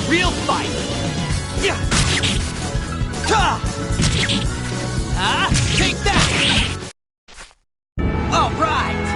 Real fight! Yeah! Ha! Take that! All right!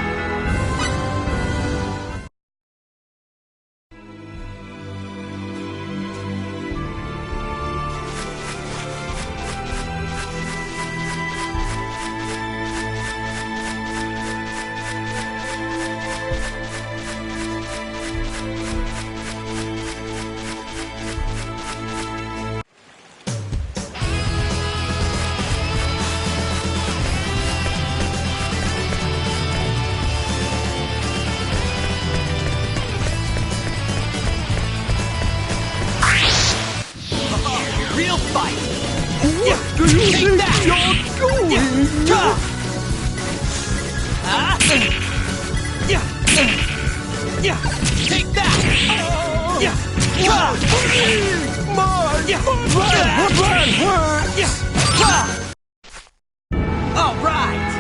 Real fight! What do you think you're doing? Take that! All right!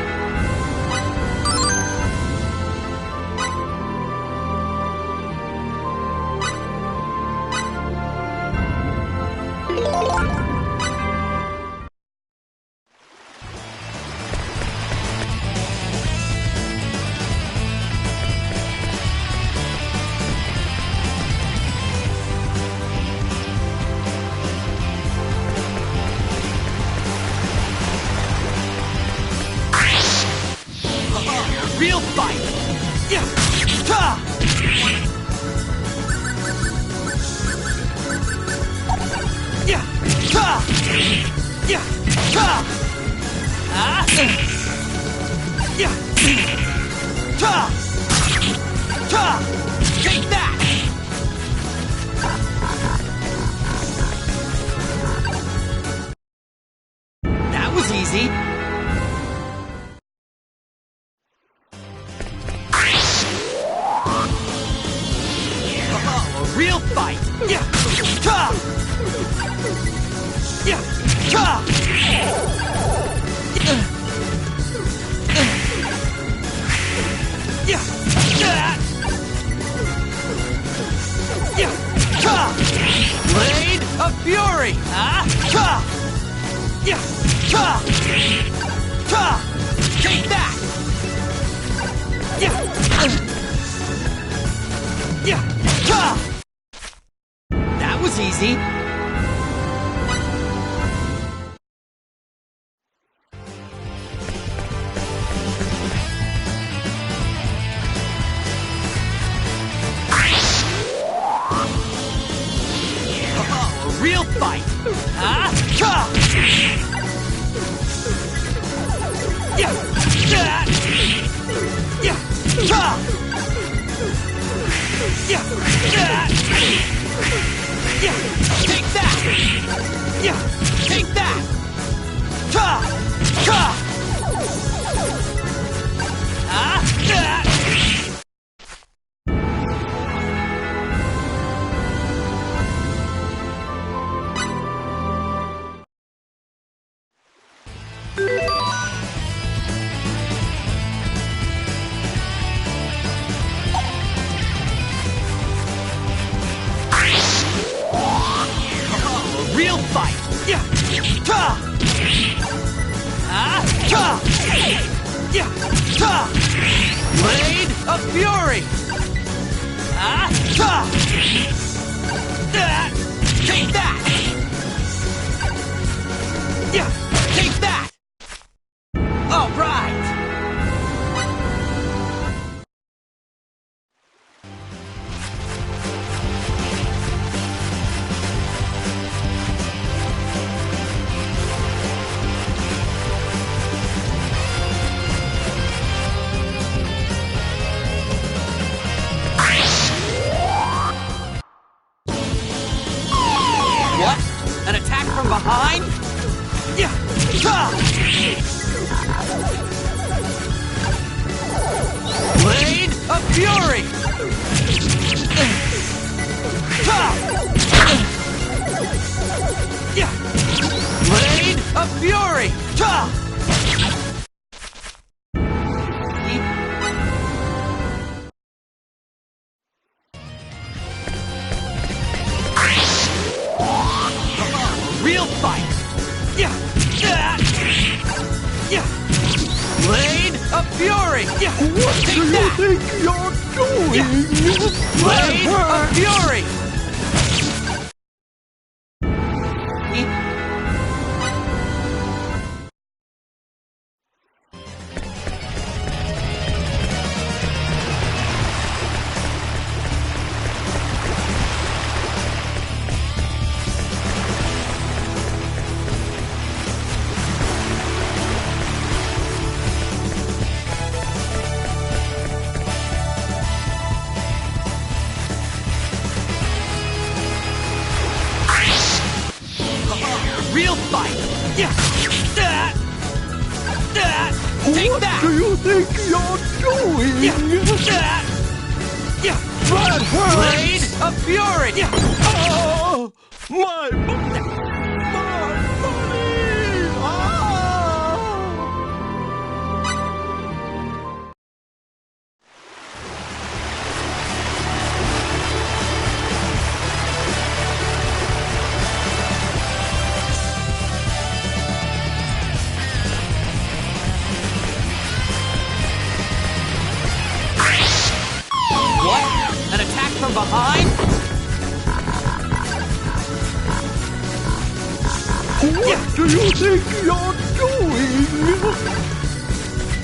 Real fight! Take that! fight! Yeah! Ta! Yeah! Ta! Yeah! Yeah! Yeah! Ta! Blade of Fury! Ah! Ta! Yeah! Ta! Ta! Take that! Yeah! Yeah! Ta! That was easy. Oh, a real fight. Ah! Ta! Yeah! Yeah! Yeah! Ta! Yeah! Yeah! Yeah! Take that! Yeah! Take that! Ta! Ta! Ah! Yeah! Real fight! Yeah! Ta! Ah! Ta! Yeah! Ta! Blade of Fury! Ah! Ta! Take that! Yeah! Take that! All right! What? An attack from behind? Yeah! Ta! Blade of Fury! Ta! Yeah! Blade of Fury! Ta! Real fight! Yeah! Yeah! Yeah! Blade of Fury! Yeah! What Take do you that! think you're doing? Yeah. Blade of Fury! Real fight! Yeah! Take What that! do you think you're doing? Yeah! Yeah! That hurts! Blade of Fury! Yeah! Oh, my body! Ah! What? An attack from behind? What do you think you're doing?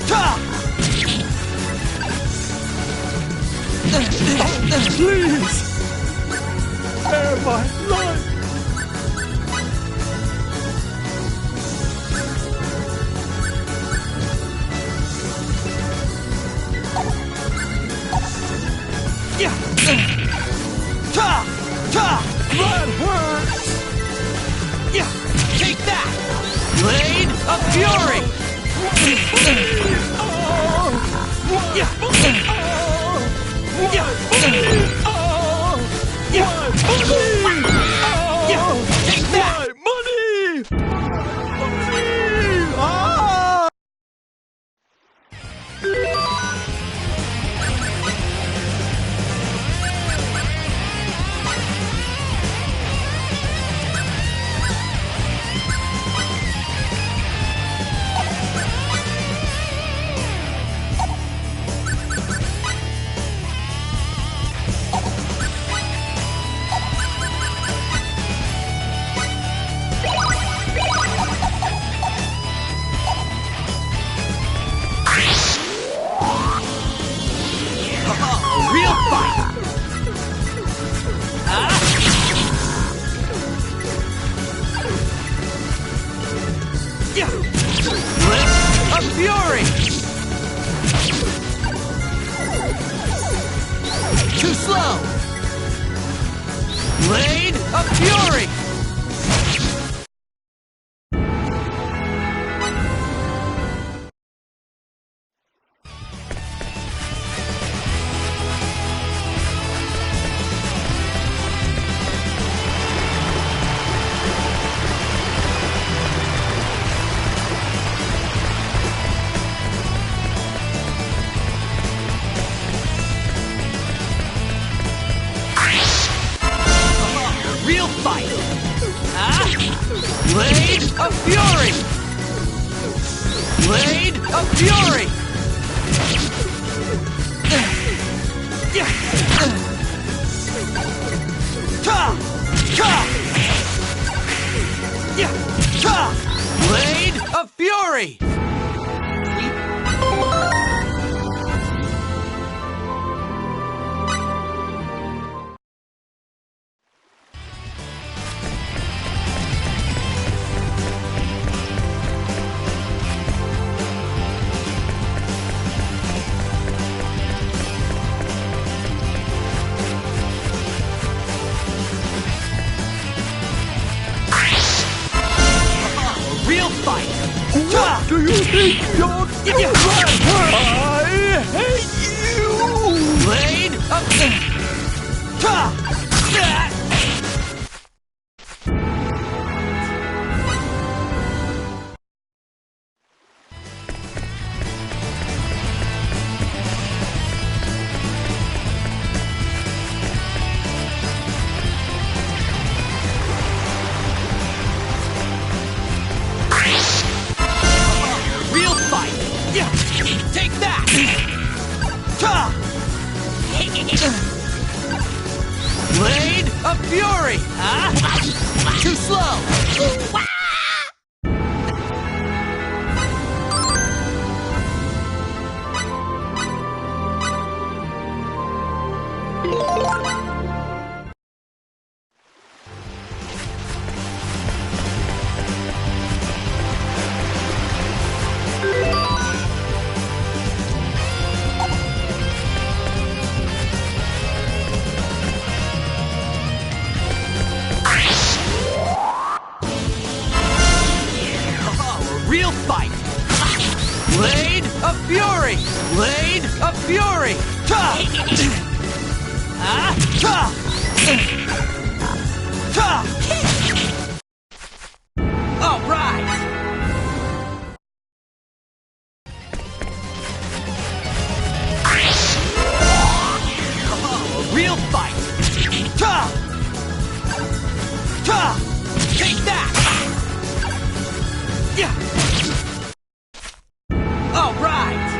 Ta! Please! Spare my life! Yeah! Ta! Ta! That hurts! Yeah! Take that! Blade of Fury! Yeah! Yeah! Take that! Money! Money! Ah! Real fight! Flip of Fury! Too slow! Blade of Fury! Real fight! Blade of Fury! Blade of Fury! Blade of Fury! Real fight! What do you think you're doing? I hate you! Blade of... Real fight! Take that! Blade of Fury! Too slow! Real fight! Blade of Fury! Blade of Fury! All right! Real fight! Take that! All right!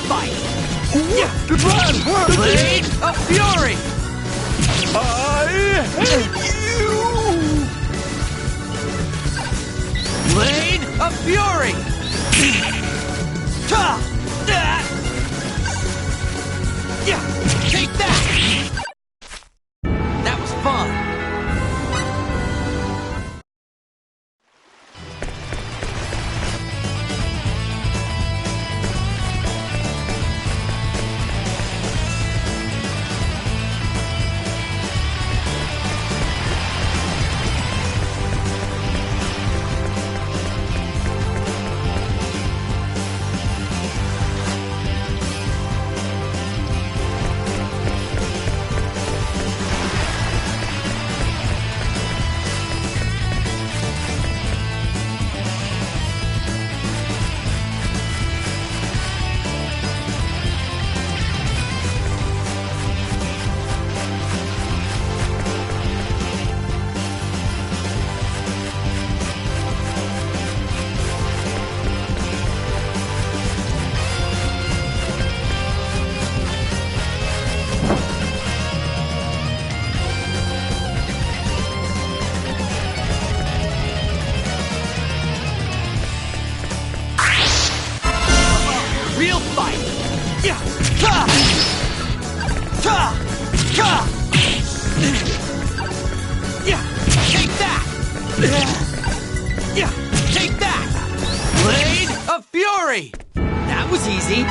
fight! The plan! Blade of Fury! I hate you! Blade of Fury! Take that! That was fun! Real fight! Yeah! Take that! Yeah! Take that! Blade of Fury! That was easy!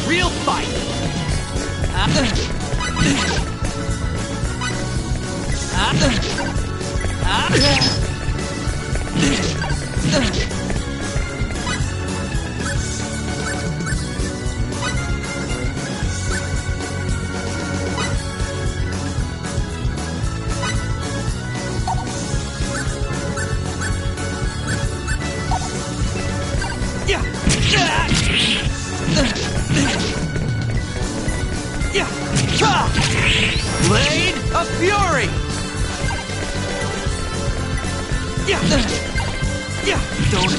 Real fight! Blade of Fury! Don't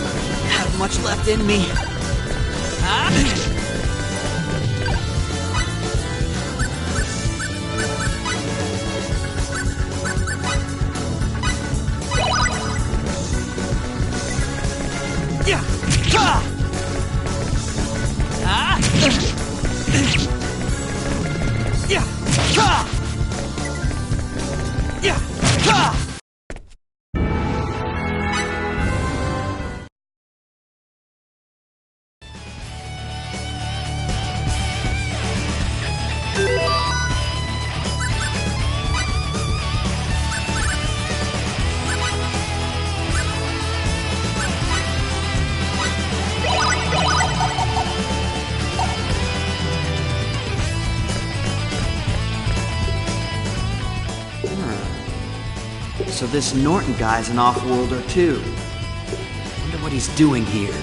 have much left in me. So this Norton guy's an off-worlder too. Wonder what he's doing here.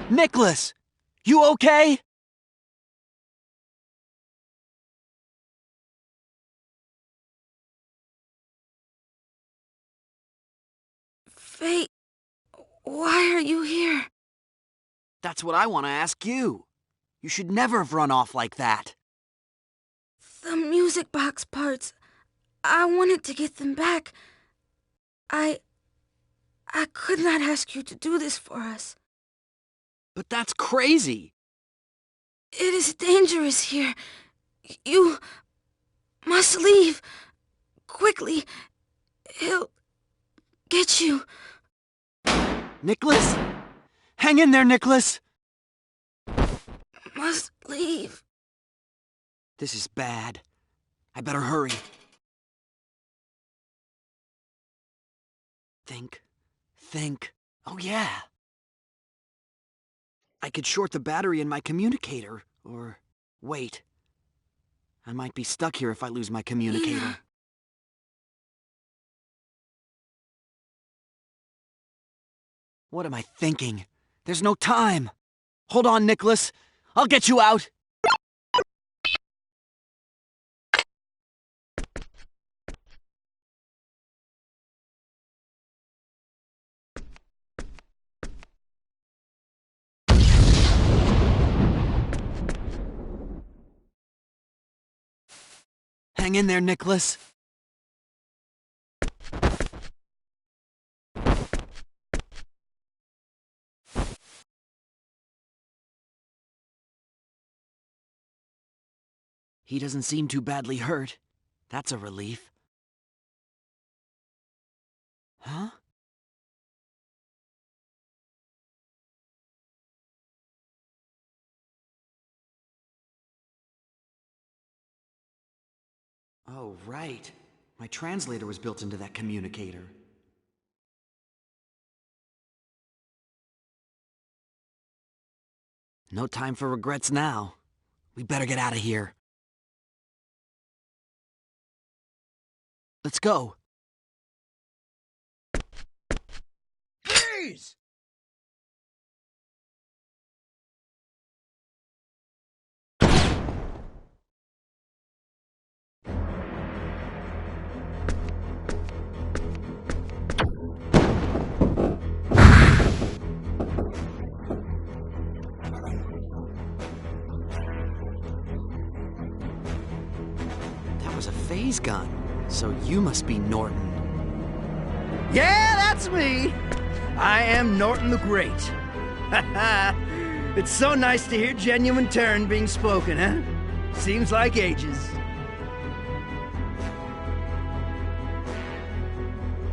Nicholas! You okay? Fate, why are you here? That's what I want to ask you. You should never have run off like that. The music box parts. I wanted to get them back. I could not ask you to do this for us. But that's crazy. It is dangerous here. You must leave. Quickly. He'll get you. Nicholas? Hang in there, Nicholas! Must leave. This is bad. I better hurry. Think. Oh yeah. I could short the battery in my communicator, or wait. I might be stuck here if I lose my communicator. Yeah. What am I thinking? There's no time. Hold on, Nicholas. I'll get you out. Hang in there, Nicholas. He doesn't seem too badly hurt. That's a relief. Huh? Oh, right. My translator was built into that communicator. No time for regrets now. We better get out of here. Let's go. Please! That was a phase gun. So you must be Norton. Yeah, that's me. I am Norton the Great. It's so nice to hear genuine turn being spoken, huh? Seems like ages.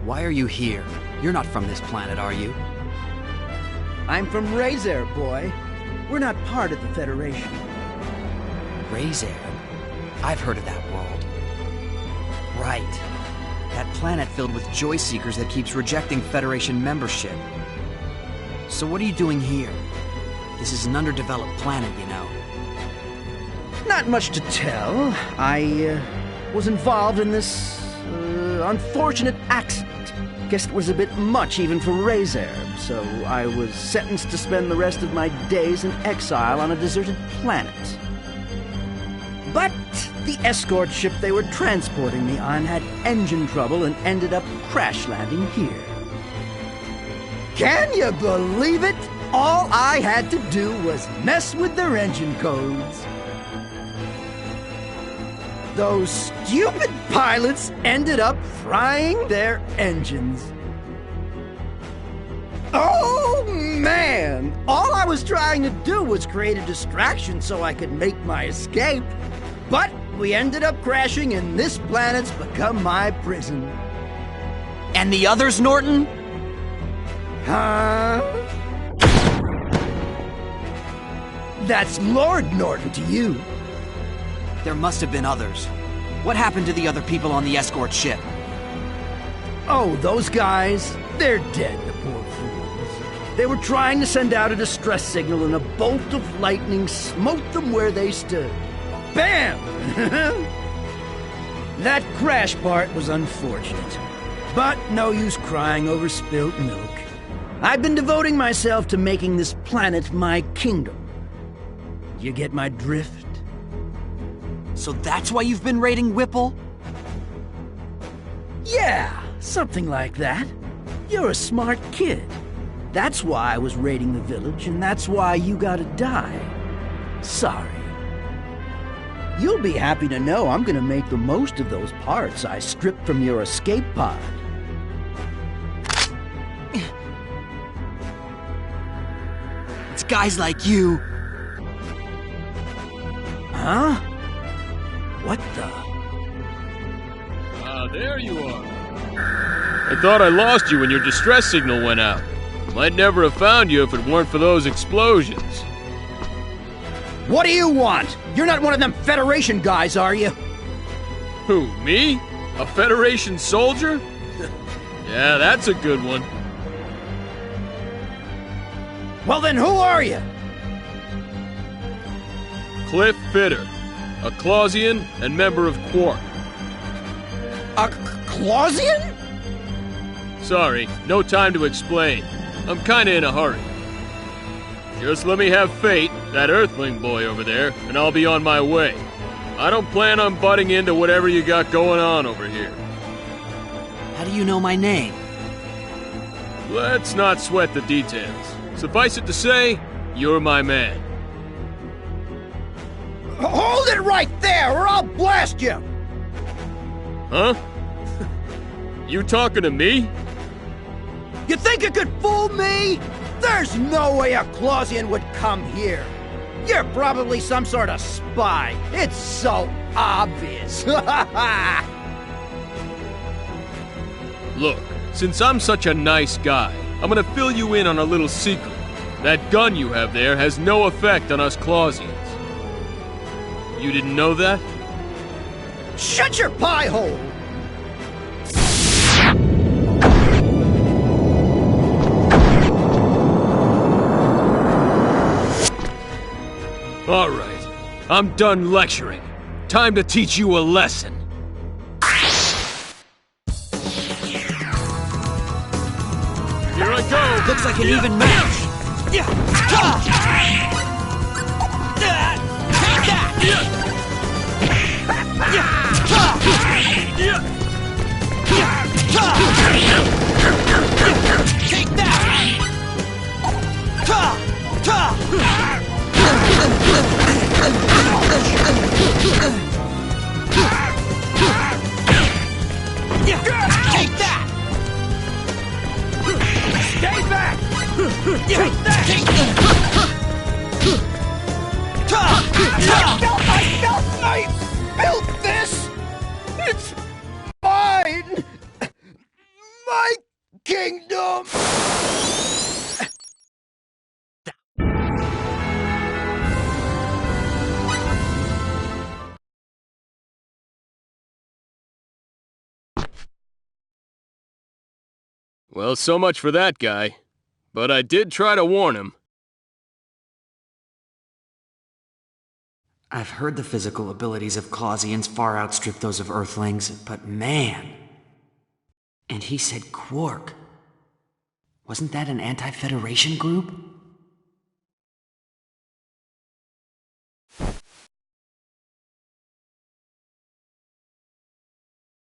Why are you here? You're not from this planet, are you? I'm from Razer, boy. We're not part of the Federation. Razer? I've heard of that world. Right. That planet filled with joy seekers that keeps rejecting Federation membership. So what are you doing here? This is an underdeveloped planet, you know. Not much to tell. I was involved in this unfortunate accident. Guess it was a bit much even for Razer, so I was sentenced to spend the rest of my days in exile on a deserted planet. But the escort ship they were transporting me on had engine trouble and ended up crash landing here. Can you believe it? All I had to do was mess with their engine codes. Those stupid pilots ended up frying their engines. Oh, man! All I was trying to do was create a distraction so I could make my escape. But we ended up crashing, and this planet's become my prison. And the others, Norton? Huh? That's Lord Norton to you. There must have been others. What happened to the other people on the escort ship? Oh, those guys, they're dead, the poor fools. They were trying to send out a distress signal, and a bolt of lightning smote them where they stood. Bam! That crash part was unfortunate. But no use crying over spilt milk. I've been devoting myself to making this planet my kingdom. You get my drift? So that's why you've been raiding Whipple? Yeah, something like that. You're a smart kid. That's why I was raiding the village, and that's why you gotta die. Sorry. You'll be happy to know I'm gonna make the most of those parts I stripped from your escape pod. It's guys like you. Huh? What the? Ah, there you are. I thought I lost you when your distress signal went out. Might never have found you if it weren't for those explosions. What do you want? You're not one of them Federation guys, are you? Who, me? A Federation soldier? Yeah, that's a good one. Well then, who are you? Cliff Fitter, a Clausian and member of Quark. A Clausian? Sorry, no time to explain. I'm kinda in a hurry. Just let me have Fate, that Earthling boy over there, and I'll be on my way. I don't plan on butting into whatever you got going on over here. How do you know my name? Let's not sweat the details. Suffice it to say, you're my man. Hold it right there, or I'll blast you! Huh? You talking to me? You think you could fool me? There's no way a Clausian would come here. You're probably some sort of spy. It's so obvious. Look, since I'm such a nice guy, I'm gonna fill you in on a little secret. That gun you have there has no effect on us Clausians. You didn't know that? Shut your pie hole! All right, I'm done lecturing. Time to teach you a lesson. Here I go! Looks like an even match. Take that! Take that! Stay back! Take that! I built this! It's mine! My kingdom! Well, so much for that guy. But I did try to warn him. I've heard the physical abilities of Clausians far outstrip those of Earthlings, but man... And he said Quark. Wasn't that an anti-Federation group?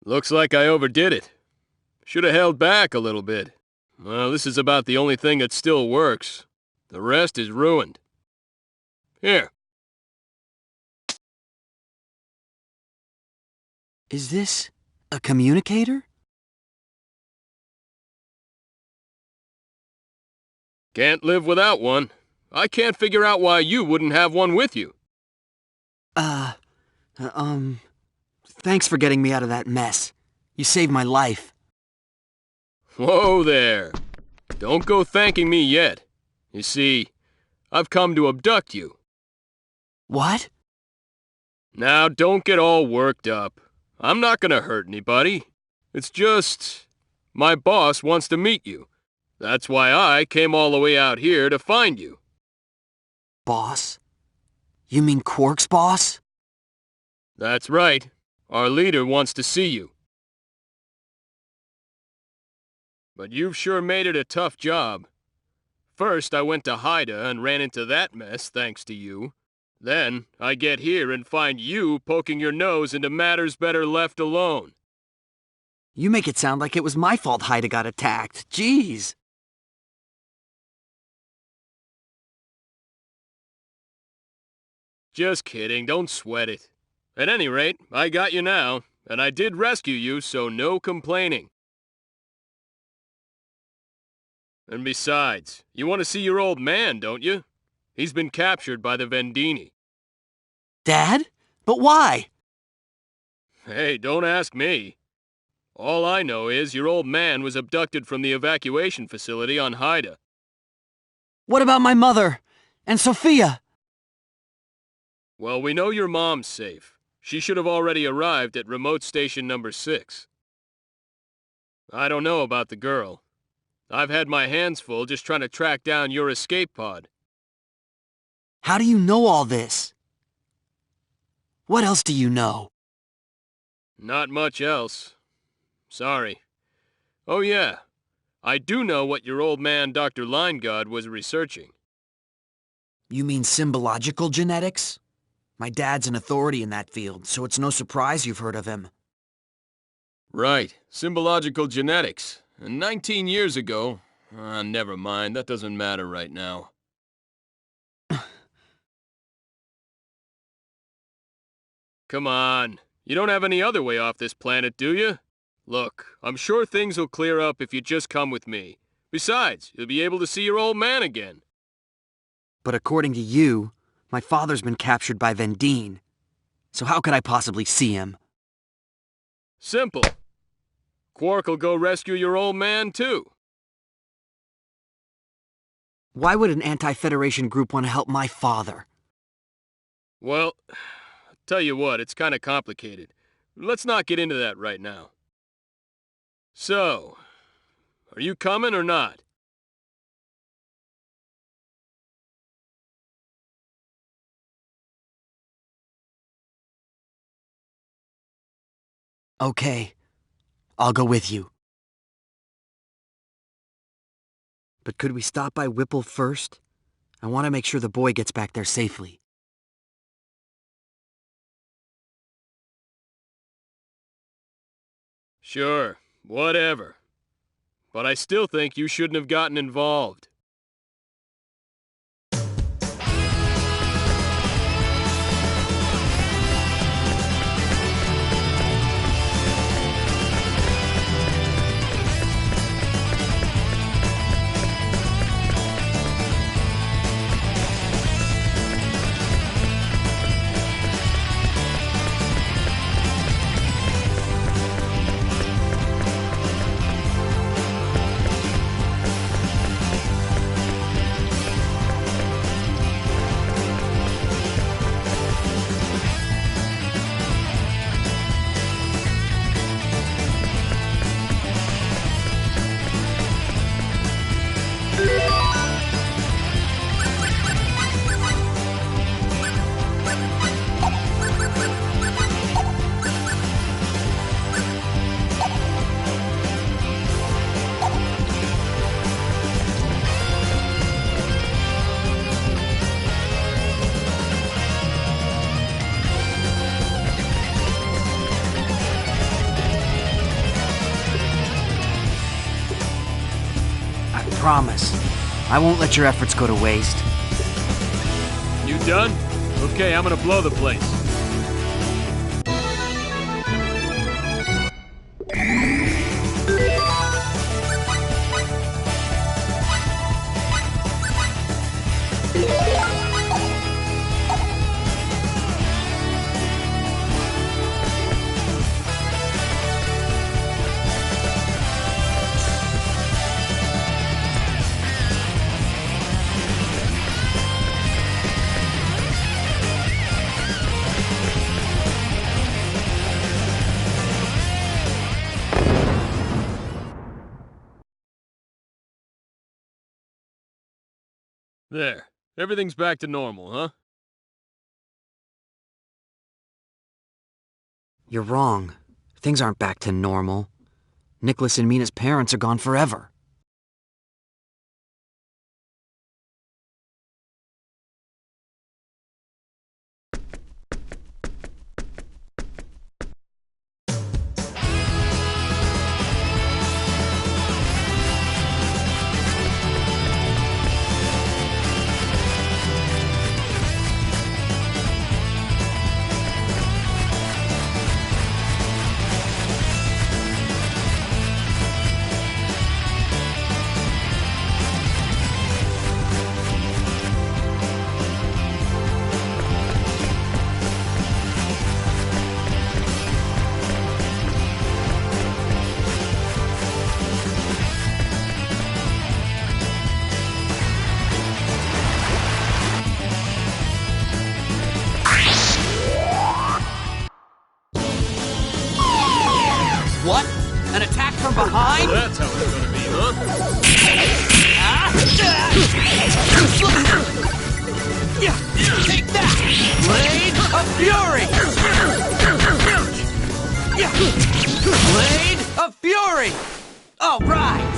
Looks like I overdid it. Should have held back a little bit. Well, this is about the only thing that still works. The rest is ruined. Here. Is this a communicator? Can't live without one. I can't figure out why you wouldn't have one with you. Thanks for getting me out of that mess. You saved my life. Whoa there. Don't go thanking me yet. You see, I've come to abduct you. What? Now, don't get all worked up. I'm not gonna hurt anybody. It's just... my boss wants to meet you. That's why I came all the way out here to find you. Boss? You mean Quark's boss? That's right. Our leader wants to see you. But you've sure made it a tough job. First, I went to Haida and ran into that mess thanks to you. Then, I get here and find you poking your nose into matters better left alone. You make it sound like it was my fault Haida got attacked. Jeez. Just kidding, don't sweat it. At any rate, I got you now, and I did rescue you, so no complaining. And besides, you want to see your old man, don't you? He's been captured by the Vendini. Dad? But why? Hey, don't ask me. All I know is your old man was abducted from the evacuation facility on Haida. What about my mother? And Sophia? Well, we know your mom's safe. She should have already arrived at remote station number 6. I don't know about the girl. I've had my hands full just trying to track down your escape pod. How do you know all this? What else do you know? Not much else. Sorry. Oh yeah, I do know what your old man Dr. Linegood was researching. You mean symbological genetics? My dad's an authority in that field, so it's no surprise you've heard of him. Right, symbological genetics. And 19 years ago... never mind, that doesn't matter right now. Come on, you don't have any other way off this planet, do you? Look, I'm sure things will clear up if you just come with me. Besides, you'll be able to see your old man again. But according to you, my father's been captured by Vendine. So how could I possibly see him? Simple. Quark'll go rescue your old man, too. Why would an anti-Federation group want to help my father? Well, tell you what, it's kind of complicated. Let's not get into that right now. So, are you coming or not? Okay, I'll go with you. But could we stop by Whipple first? I want to make sure the boy gets back there safely. Sure, whatever. But I still think you shouldn't have gotten involved. Promise. I won't let your efforts go to waste. You done? Okay, I'm gonna blow the place. There. Everything's back to normal, huh? You're wrong. Things aren't back to normal. Nicholas and Mina's parents are gone forever. of Fury! Blade of Fury! All right!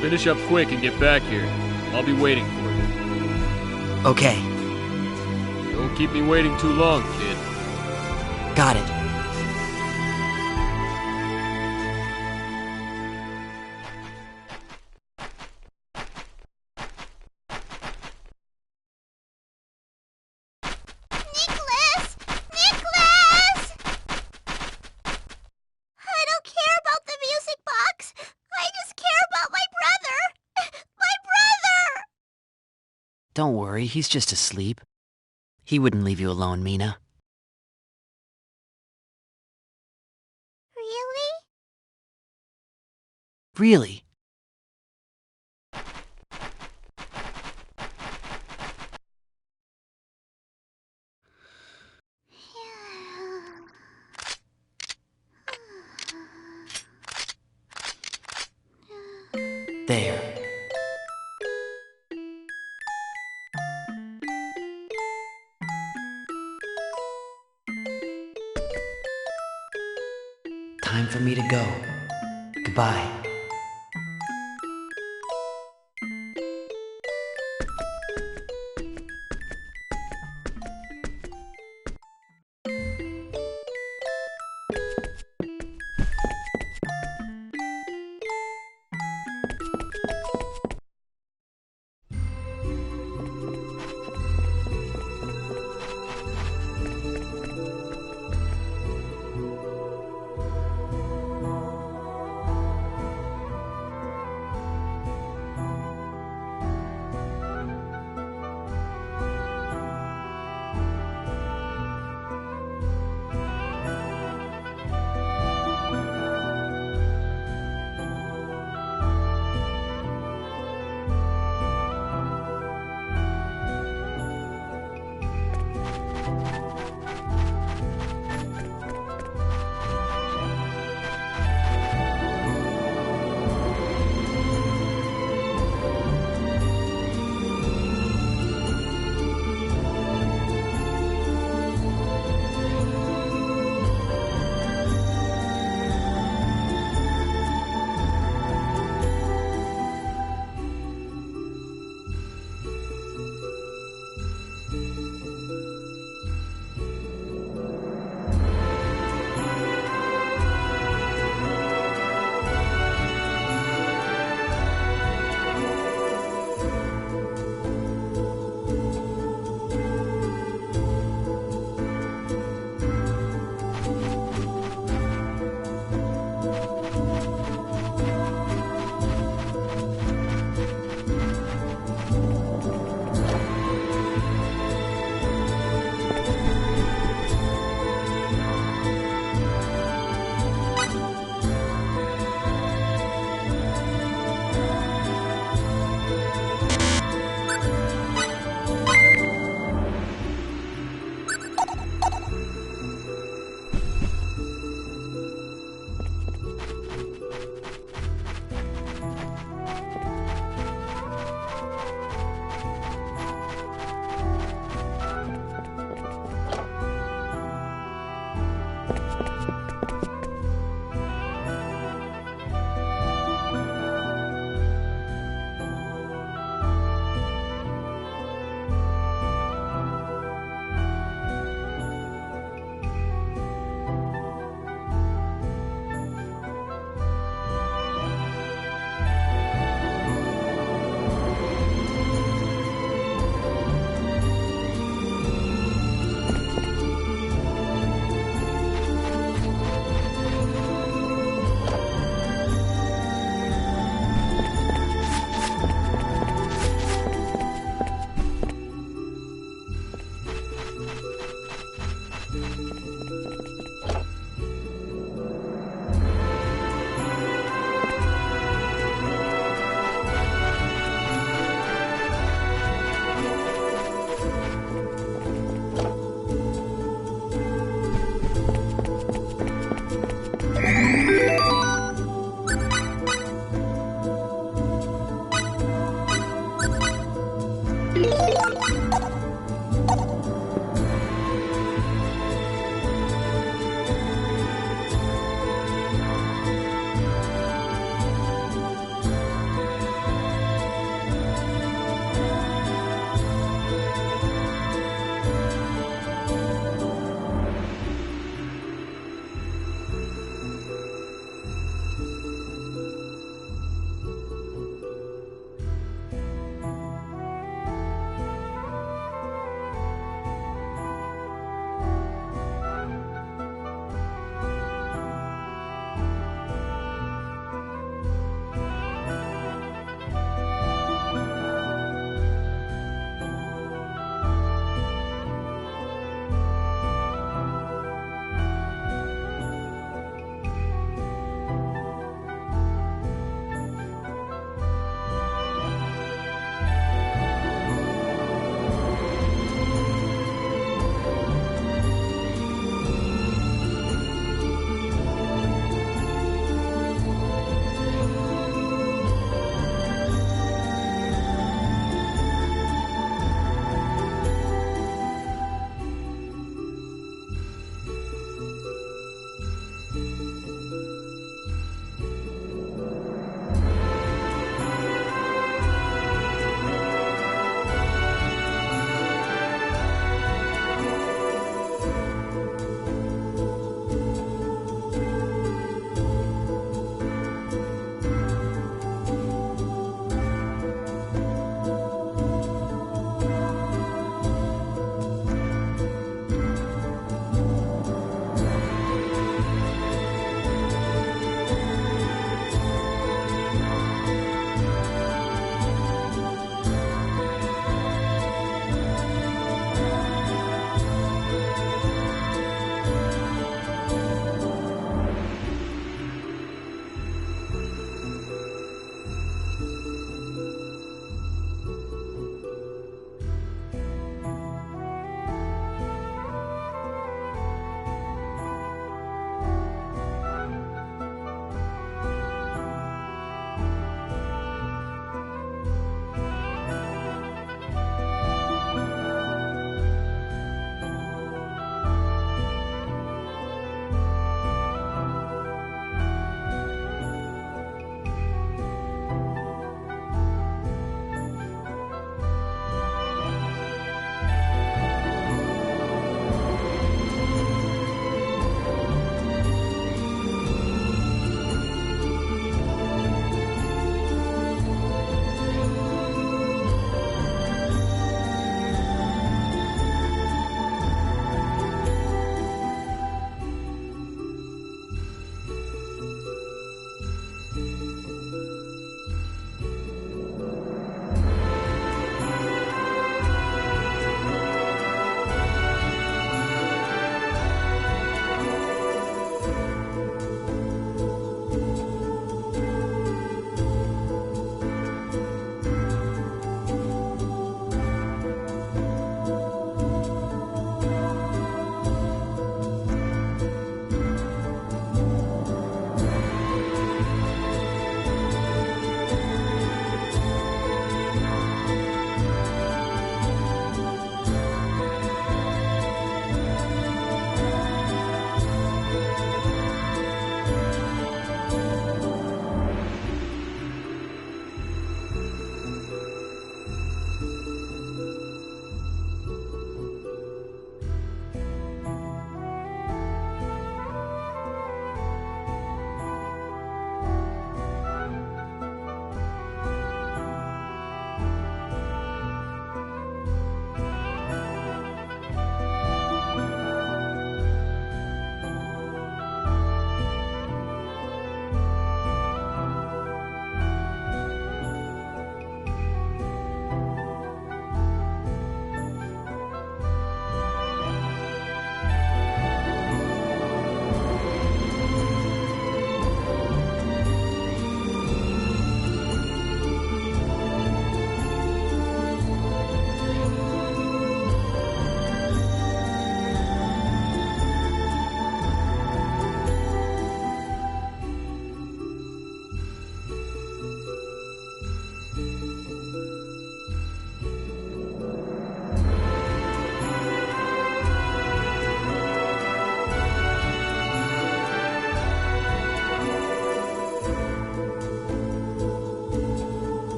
Finish up quick and get back here. I'll be waiting for you. Okay, Don't keep me waiting too long, kid. got it. Nicholas! Nicholas! I don't care about the music box. I just care about my brother. My brother! Don't worry, he's just asleep. He wouldn't leave you alone, Mina. Really? Really? There. Time for me to go. Goodbye.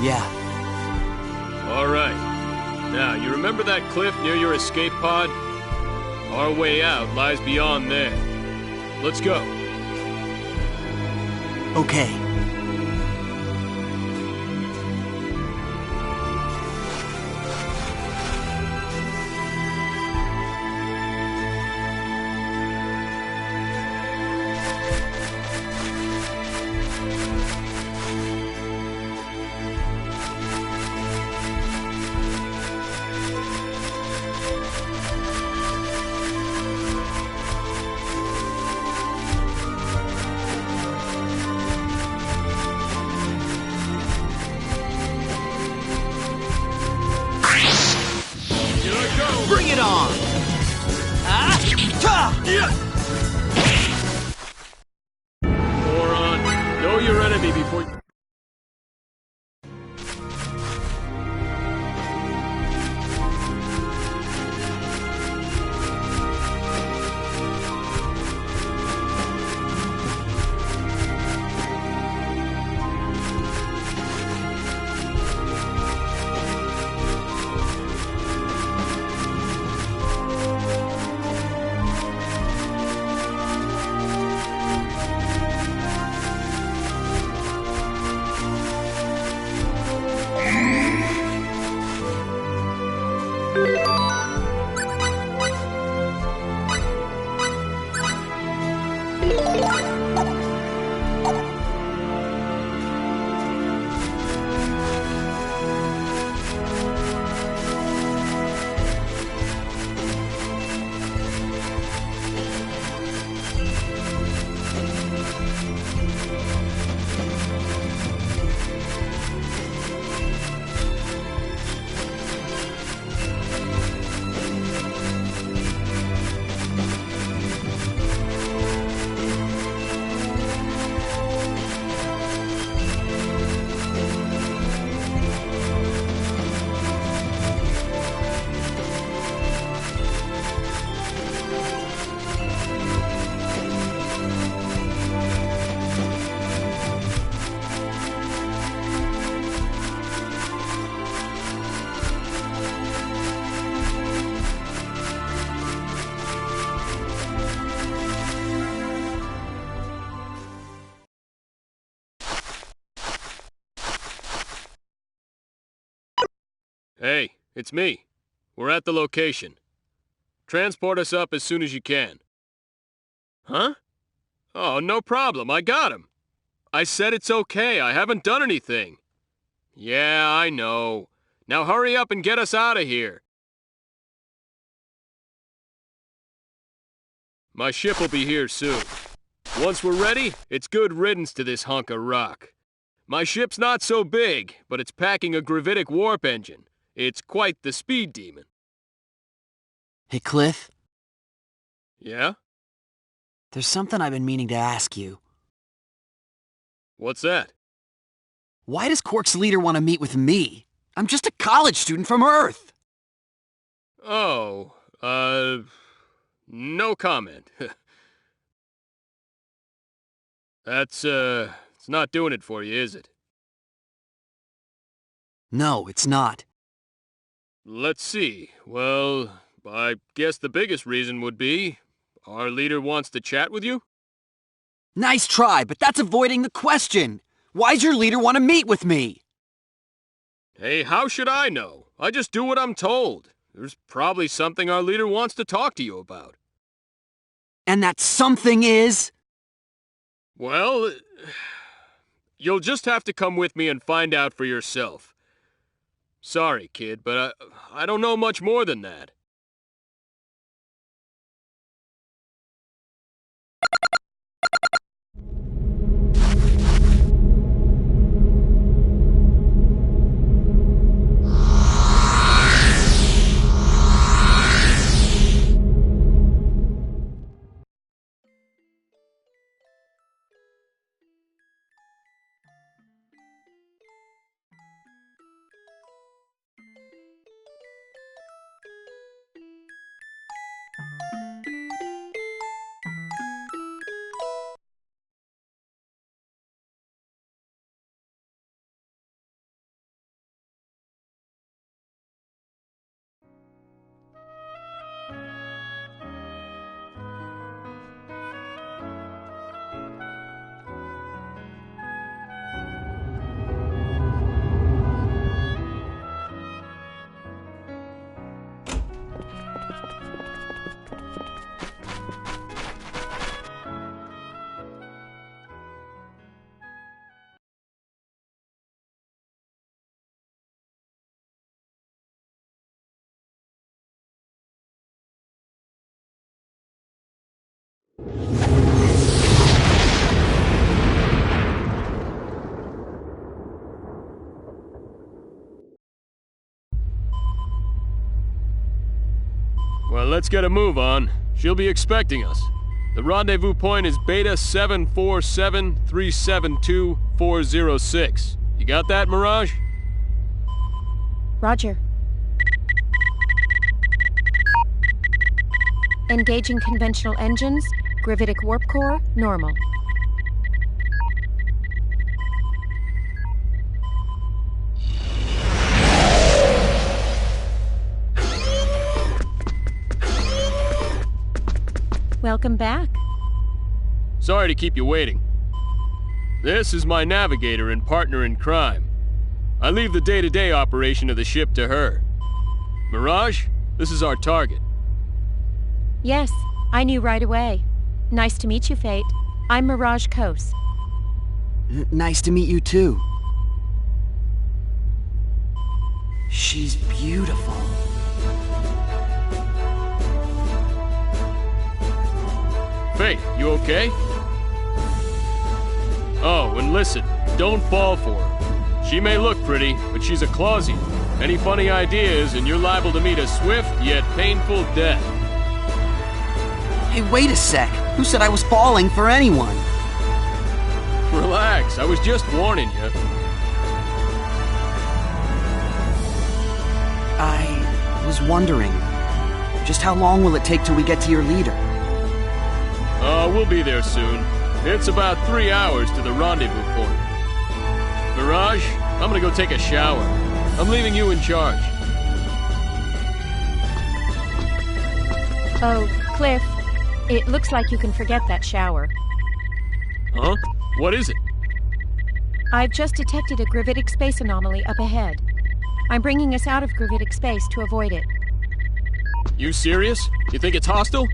Yeah. All right. Now, you remember that cliff near your escape pod? Our way out lies beyond there. Let's go. Okay. Bring it on! Ah! Ta! Moron, know your enemy before you... Hey, it's me. We're at the location. Transport us up as soon as you can. Huh? Oh, no problem. I got him. I said it's okay. I haven't done anything. Yeah, I know. Now hurry up and get us out of here. My ship will be here soon. Once we're ready, it's good riddance to this hunk of rock. My ship's not so big, but it's packing a gravitic warp engine. It's quite the speed demon. Hey, Cliff, Yeah? there's something I've been meaning to ask you. What's that? Why does Quark's leader want to meet with me? I'm just a college student from Earth. Oh, no comment. It's not doing it for you, is it? No, it's not. Let's see. Well, I guess the biggest reason would be our leader wants to chat with you? Nice try, but that's avoiding the question. Why'd your leader want to meet with me? Hey, how should I know? I just do what I'm told. There's probably something our leader wants to talk to you about. And that something is? Well, you'll just have to come with me and find out for yourself. Sorry, kid, but I don't know much more than that. Well, let's get a move on. She'll be expecting us. The rendezvous point is Beta 747-372-406. You got that, Mirage? Roger. Engaging conventional engines, gravitic warp core, normal. Welcome back. Sorry to keep you waiting. This is my navigator and partner in crime. I leave the day-to-day operation of the ship to her. Mirage, this is our target. Yes, I knew right away. Nice to meet you, Fate. I'm Mirage Kos. Nice to meet you too. She's beautiful. Fate, you okay? Oh, and listen, don't fall for her. She may look pretty, but she's a Clausian. Any funny ideas, and you're liable to meet a swift yet painful death. Hey, wait a sec. Who said I was falling for anyone? Relax, I was just warning you. I was wondering, just how long will it take till we get to your leader? We'll be there soon. It's about 3 hours to the rendezvous point. Mirage, I'm gonna go take a shower. I'm leaving you in charge. Oh, Cliff, it looks like you can forget that shower. Huh? What is it? I've just detected a gravitic space anomaly up ahead. I'm bringing us out of gravitic space to avoid it. You serious? You think it's hostile?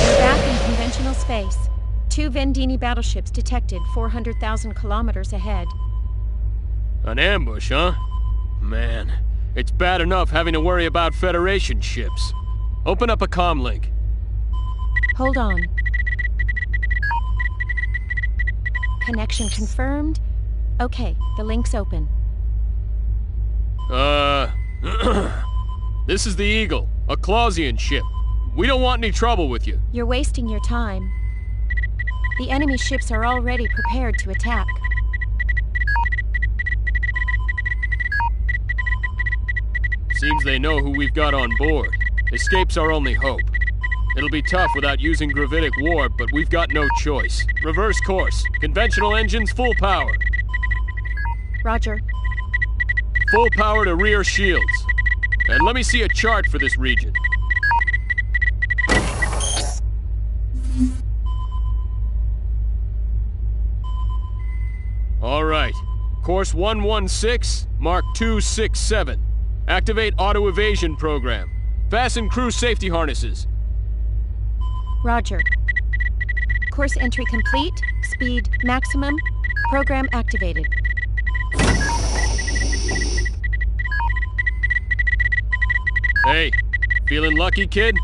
We're back in conventional space. 2 Vendini battleships detected 400,000 kilometers ahead. An ambush, huh? Man, it's bad enough having to worry about Federation ships. Open up a comm link. Hold on. Connection confirmed. Okay, the link's open. This is the Eagle, a Clausian ship. We don't want any trouble with you. You're wasting your time. The enemy ships are already prepared to attack. Seems they know who we've got on board. Escape's our only hope. It'll be tough without using gravitic warp, but we've got no choice. Reverse course. Conventional engines full power. Roger. Full power to rear shields. And let me see a chart for this region. All right. Course 116, Mark 267. Activate auto evasion program. Fasten crew safety harnesses. Roger. Course entry complete. Speed maximum. Program activated. Hey, feeling lucky, kid?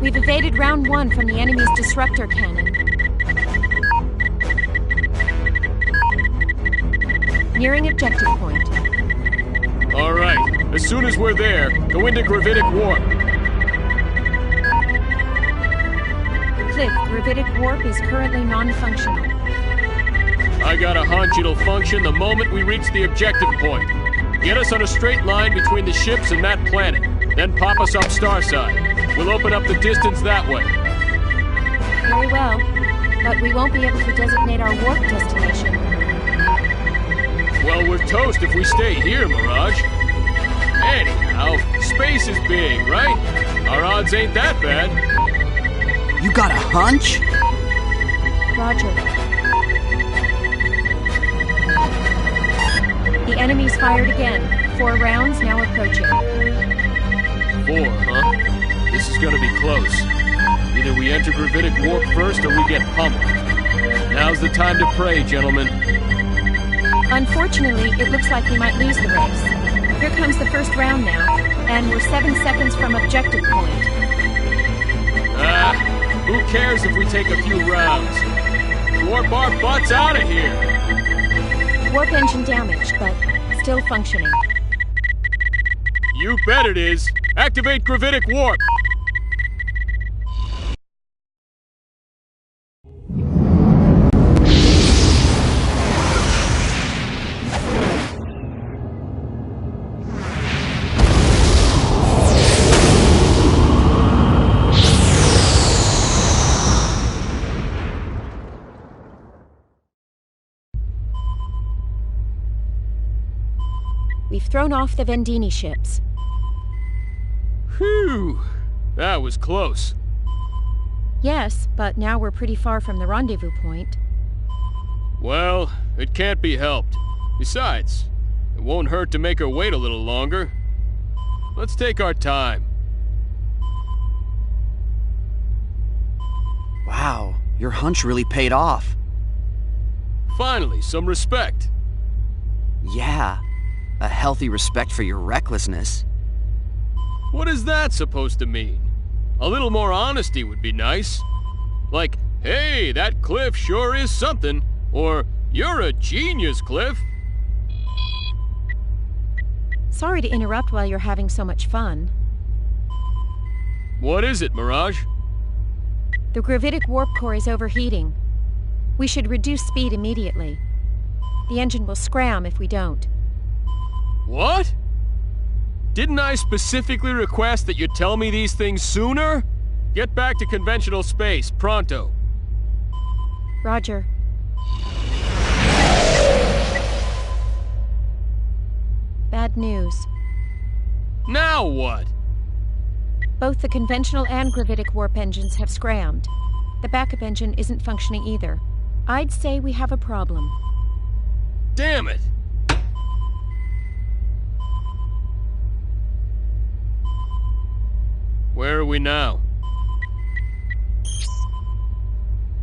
We've evaded round 1 from the enemy's disruptor cannon. Nearing objective point. All right. As soon as we're there, go into gravitic warp. Cliff, gravitic warp is currently non-functional. I got a hunch it'll function the moment we reach the objective point. Get us on a straight line between the ships and that planet, then pop us up starside. We'll open up the distance that way. Very well, but we won't be able to designate our warp destination. Well, we're toast if we stay here, Mirage. Anyhow, space is big, right? Our odds ain't that bad. You got a hunch? Roger. The enemy's fired again. 4 rounds now approaching. 4, huh? This is gonna be close. Either we enter gravitic warp first or we get pummeled. Now's the time to pray, gentlemen. Unfortunately, it looks like we might lose the race. Here comes the first round now, and we're 7 seconds from objective point. Who cares if we take a few rounds? warp our butts out of here! Warp engine damaged, but still functioning. You bet it is! Activate gravitic warp! We've thrown off the Vendini ships. Phew! That was close. Yes, but now we're pretty far from the rendezvous point. Well, it can't be helped. Besides, it won't hurt to make her wait a little longer. Let's take our time. Wow, your hunch really paid off. Finally, some respect. Yeah, a healthy respect for your recklessness. What is that supposed to mean? A little more honesty would be nice. Like, hey, that Cliff sure is something. Or, you're a genius, Cliff. Sorry to interrupt while you're having so much fun. What is it, Mirage? The gravitic warp core is overheating. We should reduce speed immediately. The engine will scram if we don't. What? Didn't I specifically request that you tell me these things sooner? Get back to conventional space, pronto. Roger. Bad news. Now what? Both the conventional and gravitic warp engines have scrammed. The backup engine isn't functioning either. I'd say we have a problem. Damn it! Where are we now?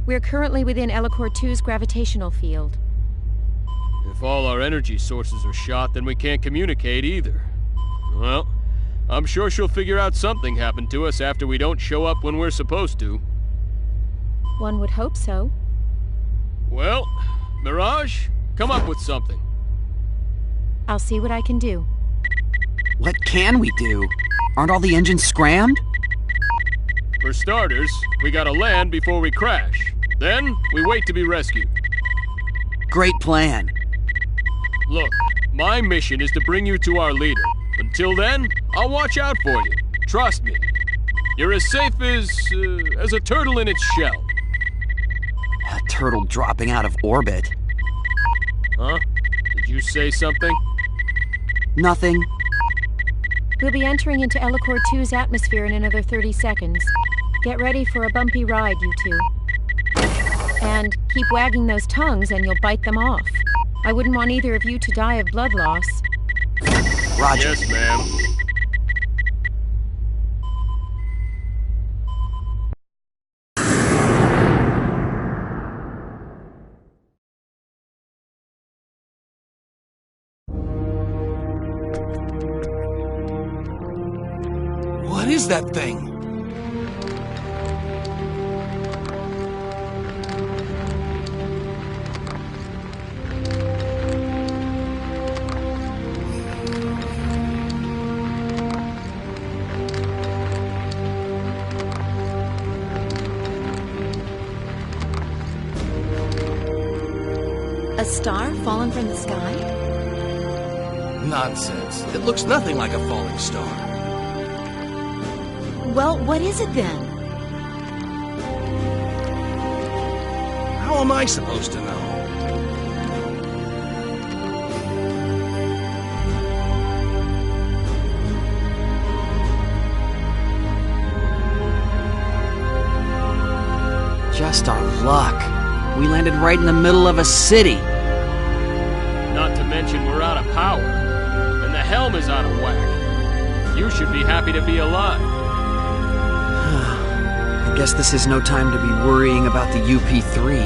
We're currently within Elacor 2's gravitational field. If all our energy sources are shot, then we can't communicate either. Well, I'm sure she'll figure out something happened to us after we don't show up when we're supposed to. One would hope so. Well, Mirage, come up with something. I'll see what I can do. What can we do? Aren't all the engines scrammed? For starters, we gotta land before we crash. Then, we wait to be rescued. Great plan. Look, my mission is to bring you to our leader. Until then, I'll watch out for you. Trust me. You're as safe as a turtle in its shell. A turtle dropping out of orbit. Huh? Did you say something? Nothing. We'll be entering into Elacor 2's atmosphere in another 30 seconds. Get ready for a bumpy ride, you two. And keep wagging those tongues and you'll bite them off. I wouldn't want either of you to die of blood loss. Roger. Yes, ma'am. What is that thing? A star fallen from the sky? Nonsense. It looks nothing like a falling star. Well, what is it then? How am I supposed to know? Just our luck. We landed right in the middle of a city. Not to mention we're out of power. And the helm is out of whack. You should be happy to be alive. I guess this is no time to be worrying about the UP3.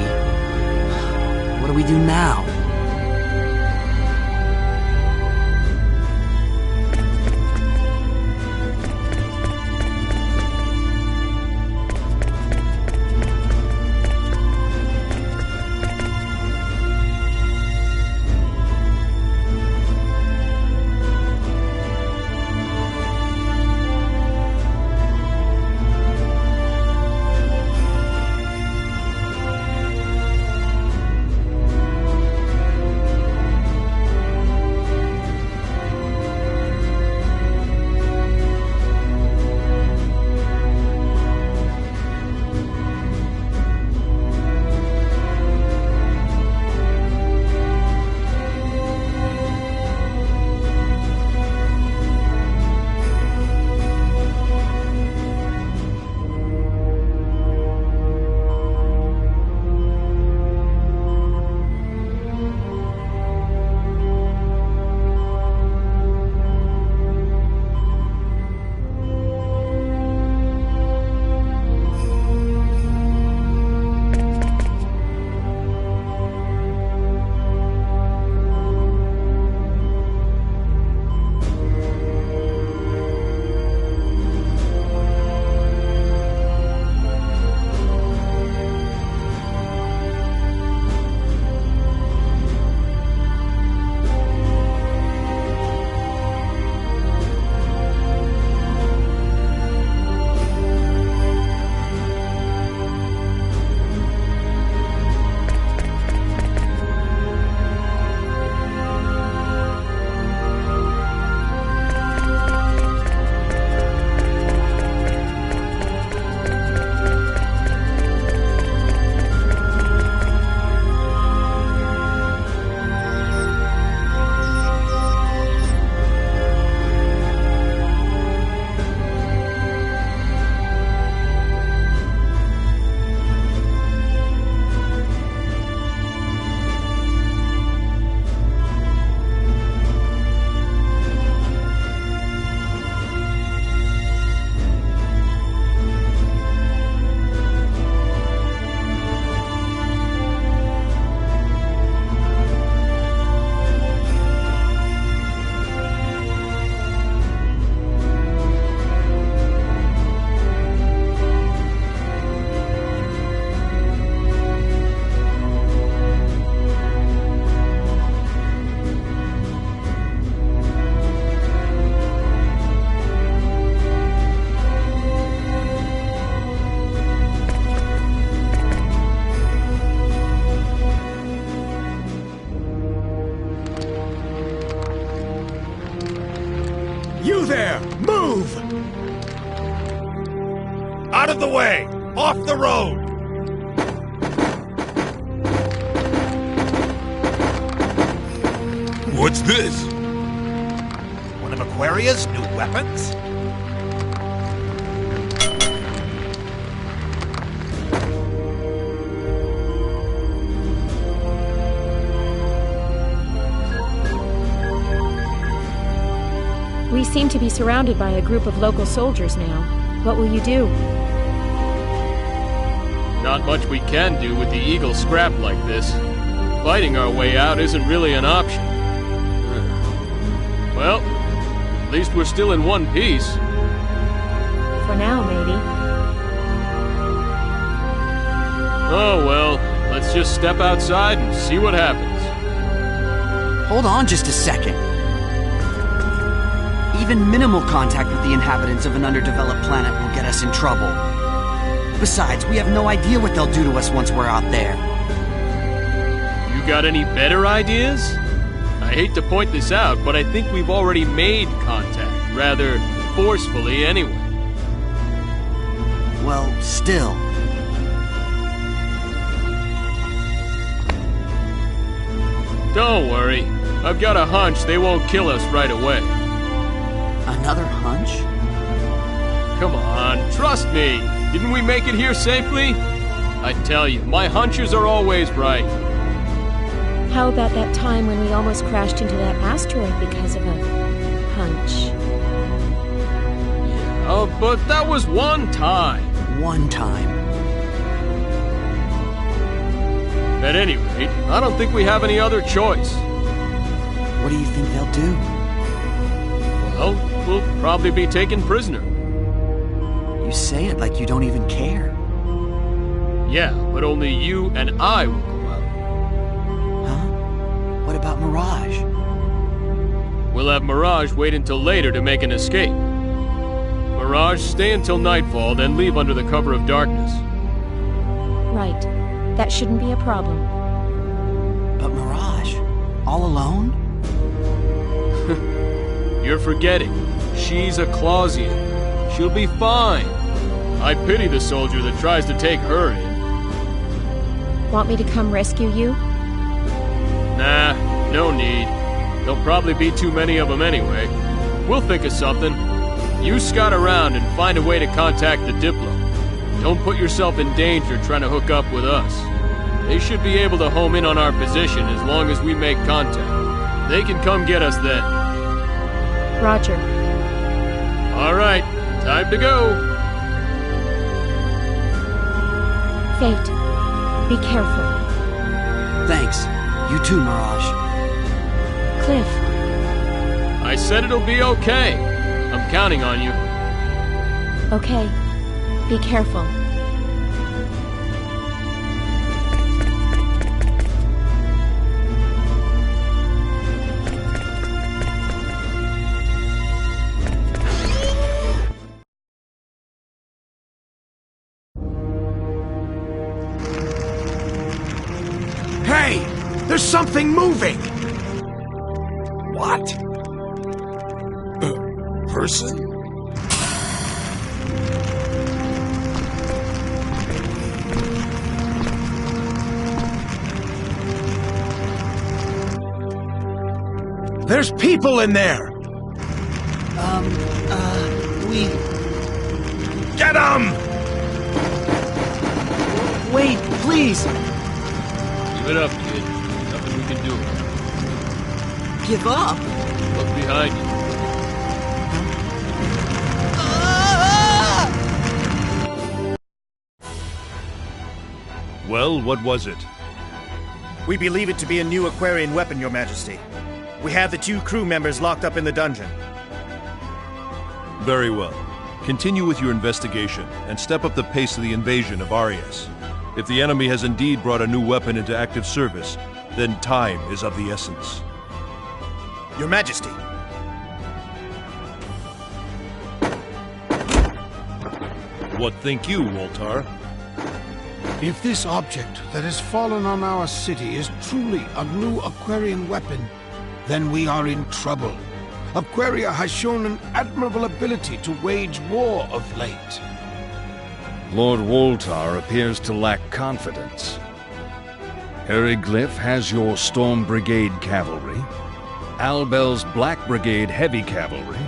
What do we do now? Out of the way! Off the road! What's this? One of Aquaria's new weapons? We seem to be surrounded by a group of local soldiers now. What will you do? Not much we can do with the Eagle scrap like this. Fighting our way out isn't really an option. Well, at least we're still in one piece. For now, maybe. Oh well, let's just step outside and see what happens. Hold on just a second. Even minimal contact with the inhabitants of an underdeveloped planet will get us in trouble. Besides, we have no idea what they'll do to us once we're out there. You got any better ideas? I hate to point this out, but I think we've already made contact, rather forcefully anyway. Well, still. Don't worry. I've got a hunch they won't kill us right away. Another hunch? Come on, trust me. Didn't we make it here safely? I tell you, my hunches are always right. How about that time when we almost crashed into that asteroid because of a hunch? Oh, but that was one time. One time. At any rate, I don't think we have any other choice. What do you think they'll do? Well, we'll probably be taken prisoner. You say it like you don't even care. Yeah, but only you and I will go out. Huh? What about Mirage? We'll have Mirage wait until later to make an escape. Mirage, stay until nightfall, then leave under the cover of darkness. Right. That shouldn't be a problem. But Mirage? All alone? You're forgetting. She's a Clausian. She'll be fine. I pity the soldier that tries to take her in. Want me to come rescue you? Nah, no need. There'll probably be too many of them anyway. We'll think of something. You scout around and find a way to contact the Diplo. Don't put yourself in danger trying to hook up with us. They should be able to home in on our position as long as we make contact. They can come get us then. Roger. All right, time to go. Fate, be careful. Thanks. You too, Mirage. Cliff, I said it'll be okay. I'm counting on you. okay. Be careful. Hey! There's something moving! What? Person? There's people in there! We... Get 'em! Wait, please! Give it up, kid. Nothing we can do. Give up? Look behind you. Well, what was it? We believe it to be a new Aquarian weapon, Your Majesty. We have the 2 crew members locked up in the dungeon. Very well. Continue with your investigation and step up the pace of the invasion of Arias. If the enemy has indeed brought a new weapon into active service, then time is of the essence. Your Majesty. What think you, Woltar? If this object that has fallen on our city is truly a new Aquarian weapon, then we are in trouble. Aquaria has shown an admirable ability to wage war of late. Lord Woltar appears to lack confidence. Heriglyph has your Storm Brigade cavalry, Albel's Black Brigade heavy cavalry,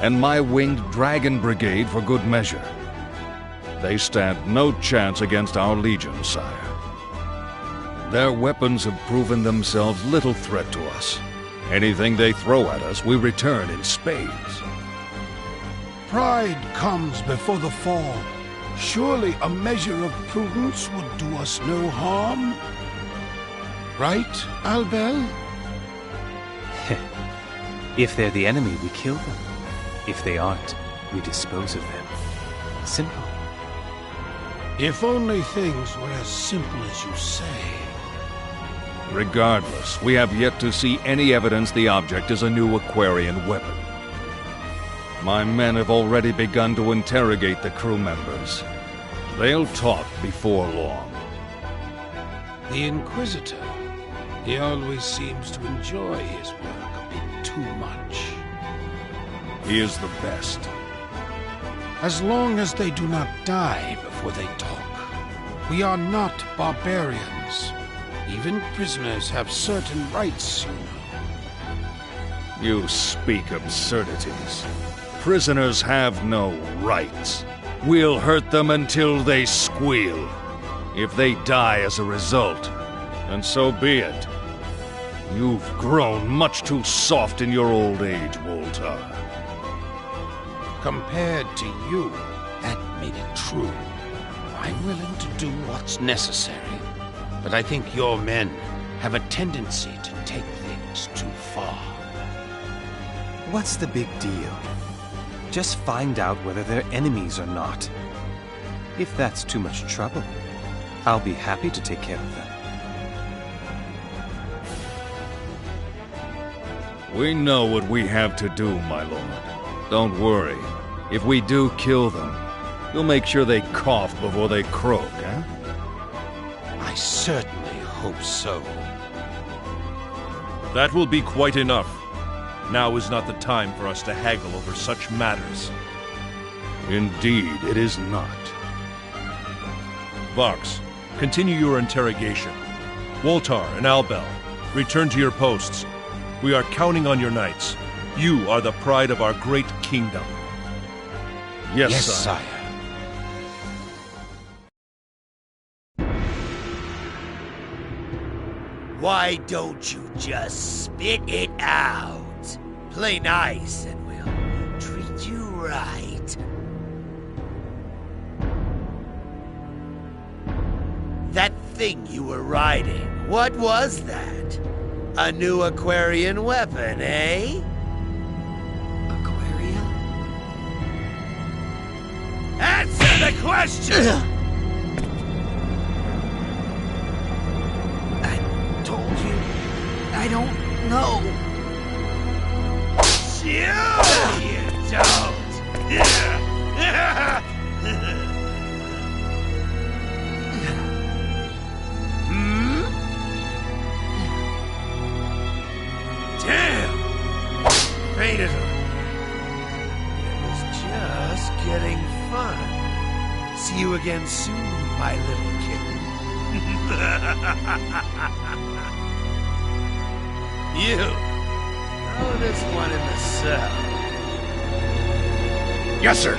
and my Winged Dragon Brigade for good measure. They stand no chance against our Legion, sire. Their weapons have proven themselves little threat to us. Anything they throw at us, we return in spades. Pride comes before the fall. Surely a measure of prudence would do us no harm. Right, Albel? If they're the enemy, we kill them. If they aren't, we dispose of them. Simple. If only things were as simple as you say. Regardless, we have yet to see any evidence the object is a new Aquarian weapon. My men have already begun to interrogate the crew members. They'll talk before long. The Inquisitor, he always seems to enjoy his work a bit too much. He is the best. As long as they do not die before they talk. We are not barbarians. Even prisoners have certain rights, you know. You speak absurdities. Prisoners have no rights. We'll hurt them until they squeal. If they die as a result, then so be it. You've grown much too soft in your old age, Woltar. Compared to you, that may be true. I'm willing to do what's necessary. But I think your men have a tendency to take things too far. What's the big deal? Just find out whether they're enemies or not. If that's too much trouble, I'll be happy to take care of them. We know what we have to do, my lord. Don't worry. If we do kill them, you'll make sure they cough before they croak, eh? I certainly hope so. That will be quite enough. Now is not the time for us to haggle over such matters. Indeed, it is not. Vox, continue your interrogation. Woltar and Albel, return to your posts. We are counting on your knights. You are the pride of our great kingdom. Yes, sire. Why don't you just spit it out? Play nice and we'll treat you right. That thing you were riding, what was that? A new Aquarian weapon, eh? Aquaria? Answer the question! I told you, I don't know. You don't! Hmm? Damn! Fainted her. It was just getting fun. See you again soon, my little kitten. You! Oh, this one in the cell. Yes, sir.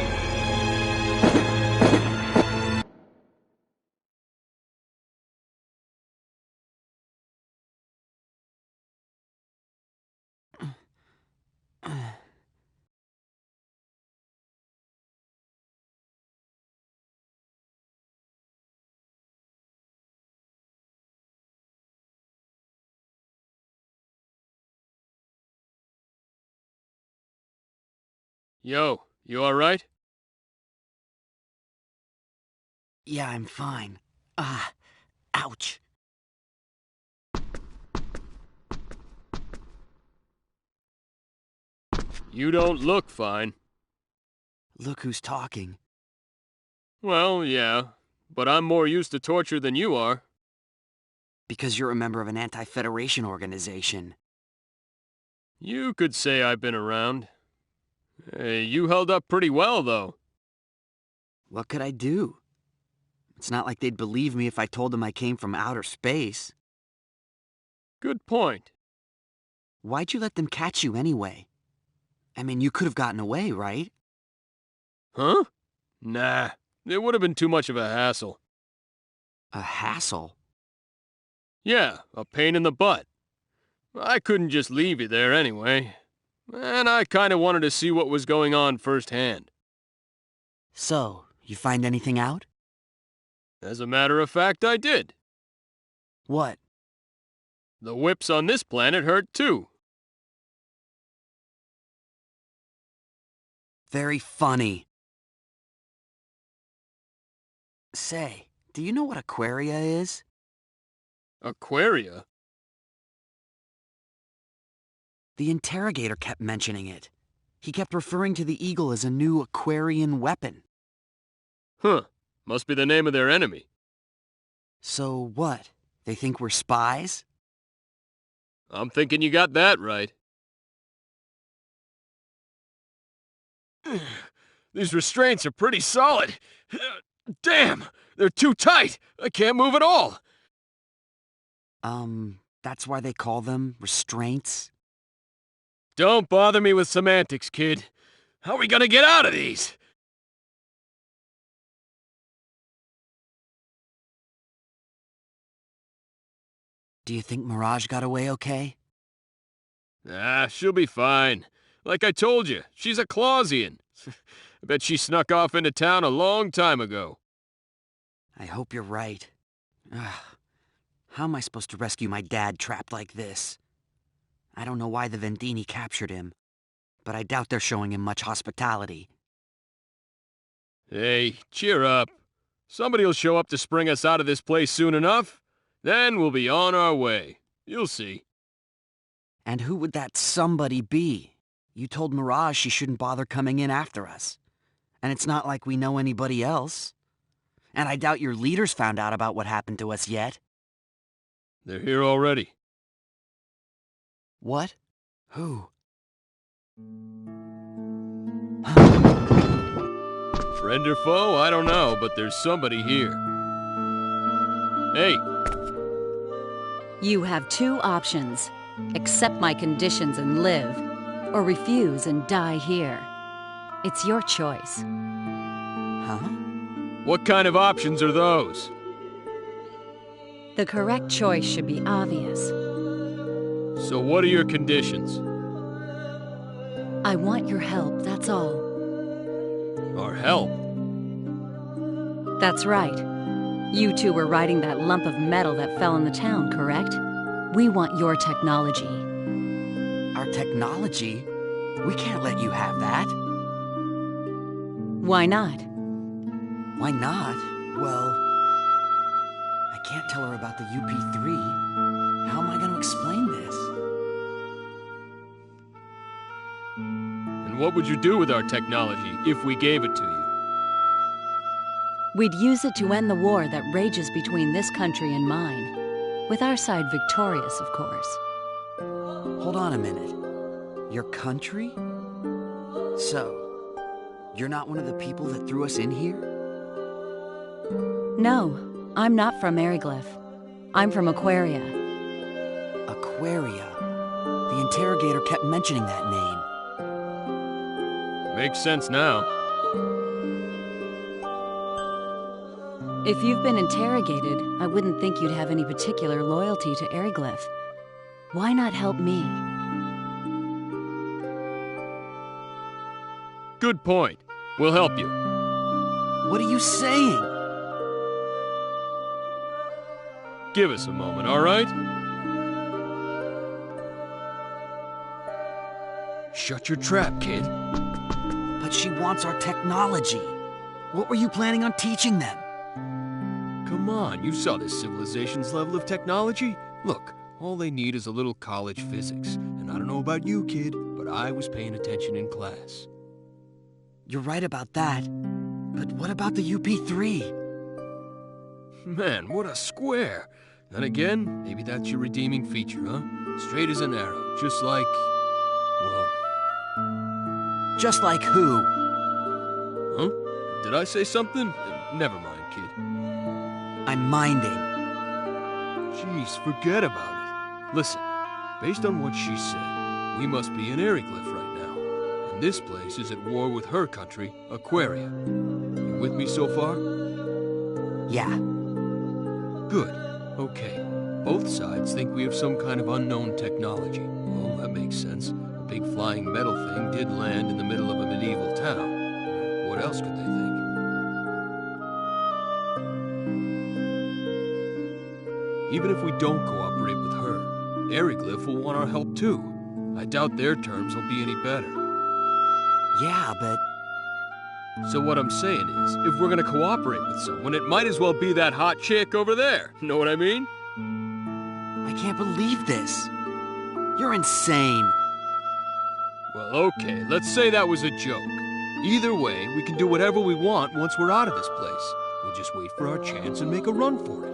Yo, you alright? Yeah, I'm fine. Ouch. You don't look fine. Look who's talking. Well, yeah, but I'm more used to torture than you are. Because you're a member of an anti-Federation organization. You could say I've been around. Hey, you held up pretty well, though. What could I do? It's not like they'd believe me if I told them I came from outer space. Good point. Why'd you let them catch you anyway? I mean, you could have gotten away, right? Huh? Nah, it would have been too much of a hassle. A hassle? Yeah, a pain in the butt. I couldn't just leave you there anyway. And I kinda wanted to see what was going on firsthand. So, you find anything out? As a matter of fact, I did. What? The whips on this planet hurt too. Very funny. Say, do you know what Aquaria is? Aquaria? The interrogator kept mentioning it. He kept referring to the Eagle as a new Aquarian weapon. Huh. Must be the name of their enemy. So what? They think we're spies? I'm thinking you got that right. These restraints are pretty solid. Damn! They're too tight! I can't move at all! That's why they call them restraints? Don't bother me with semantics, kid. How are we gonna get out of these? Do you think Mirage got away okay? Ah, she'll be fine. Like I told you, she's a Clausian. I bet she snuck off into town a long time ago. I hope you're right. Ugh. How am I supposed to rescue my dad trapped like this? I don't know why the Vendini captured him, but I doubt they're showing him much hospitality. Hey, cheer up. Somebody'll show up to spring us out of this place soon enough. Then we'll be on our way. You'll see. And who would that somebody be? You told Mirage she shouldn't bother coming in after us. And it's not like we know anybody else. And I doubt your leaders found out about what happened to us yet. They're here already. What? Who? Friend or foe, I don't know, but there's somebody here. Hey! You have two options. Accept my conditions and live, or refuse and die here. It's your choice. Huh? What kind of options are those? The correct choice should be obvious. So what are your conditions? I want your help, that's all. Our help? That's right. You two were riding that lump of metal that fell in the town, correct? We want your technology. Our technology? We can't let you have that. Why not? Why not? Well, I can't tell her about the UP3. How am I going to explain this? And what would you do with our technology if we gave it to you? We'd use it to end the war that rages between this country and mine. With our side victorious, of course. Hold on a minute. Your country? So, you're not one of the people that threw us in here? No, I'm not from Eriglyph. I'm from Aquaria. Aquaria? The interrogator kept mentioning that name. Makes sense now. If you've been interrogated, I wouldn't think you'd have any particular loyalty to Eriglyph. Why not help me? Good point. We'll help you. What are you saying? Give us a moment, all right? Shut your trap, kid. But she wants our technology. What were you planning on teaching them? Come on, you saw this civilization's level of technology. Look, all they need is a little college physics. And I don't know about you, kid, but I was paying attention in class. You're right about that. But what about the UP3? Man, what a square. Then again, maybe that's your redeeming feature, huh? Straight as an arrow, just like... well... Just like who? Huh? Did I say something? Never mind, kid. I'm minding. Jeez, forget about it. Listen, based on what she said, we must be in Eriglyph right now. And this place is at war with her country, Aquaria. You with me so far? Yeah. Good. Okay. Both sides think we have some kind of unknown technology. Well, that makes sense. A big flying metal thing did land in the middle of a medieval town. What else could they think? Even if we don't cooperate with her, Eriglyph will want our help too. I doubt their terms will be any better. Yeah, but... So what I'm saying is, if we're gonna cooperate with someone, it might as well be that hot chick over there. Know what I mean? I can't believe this. You're insane. Well, okay, let's say that was a joke. Either way, we can do whatever we want once we're out of this place. We'll just wait for our chance and make a run for it.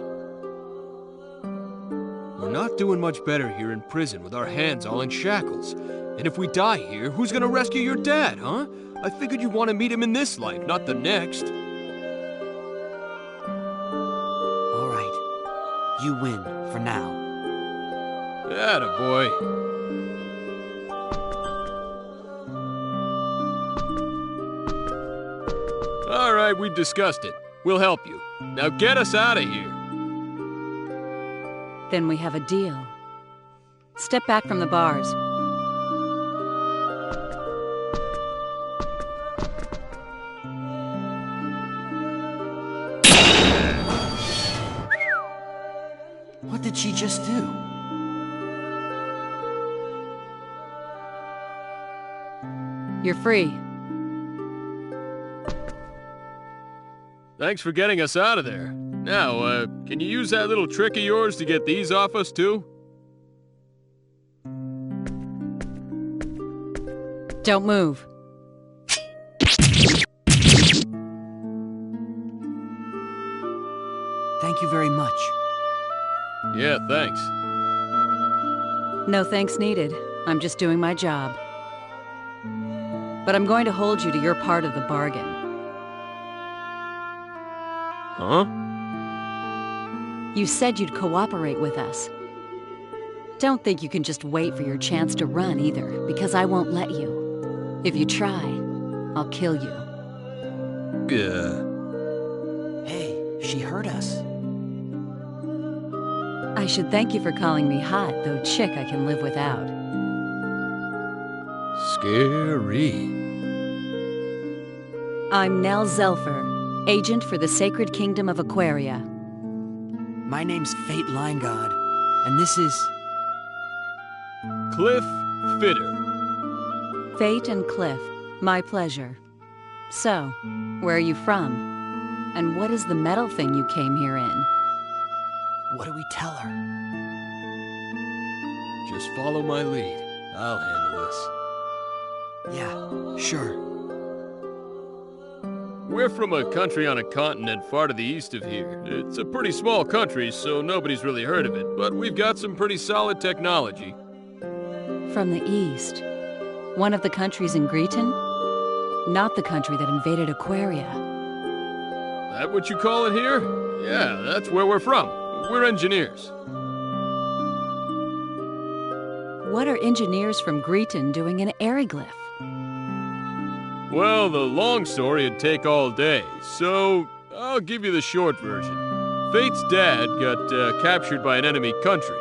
We're not doing much better here in prison with our hands all in shackles. And if we die here, who's gonna rescue your dad, huh? I figured you want to meet him in this life, not the next. All right. You win, for now. Attaboy. All right, we discussed it. We'll help you. Now get us out of here. Then we have a deal. Step back from the bars. What did she just do? You're free. Thanks for getting us out of there. Now, can you use that little trick of yours to get these off us, too? Don't move. Thank you very much. Yeah, thanks. No thanks needed. I'm just doing my job. But I'm going to hold you to your part of the bargain. Huh? You said you'd cooperate with us. Don't think you can just wait for your chance to run either, because I won't let you. If you try, I'll kill you. Hey, she heard us. I should thank you for calling me hot, though chick I can live without. Scary. I'm Nell Zelfer, agent for the Sacred Kingdom of Aquaria. My name's Fate Lineguard, and this is... Cliff Fitter. Fate and Cliff, my pleasure. So, where are you from? And what is the metal thing you came here in? What do we tell her? Just follow my lead. I'll handle this. Yeah, sure. We're from a country on a continent far to the east of here. It's a pretty small country, so nobody's really heard of it, but we've got some pretty solid technology. From the east. One of the countries in Greeton? Not the country that invaded Aquaria. That what you call it here? Yeah, that's where we're from. We're engineers. What are engineers from Greeton doing in Eriglyph? Well, the long story would take all day, so I'll give you the short version. Fate's dad got captured by an enemy country.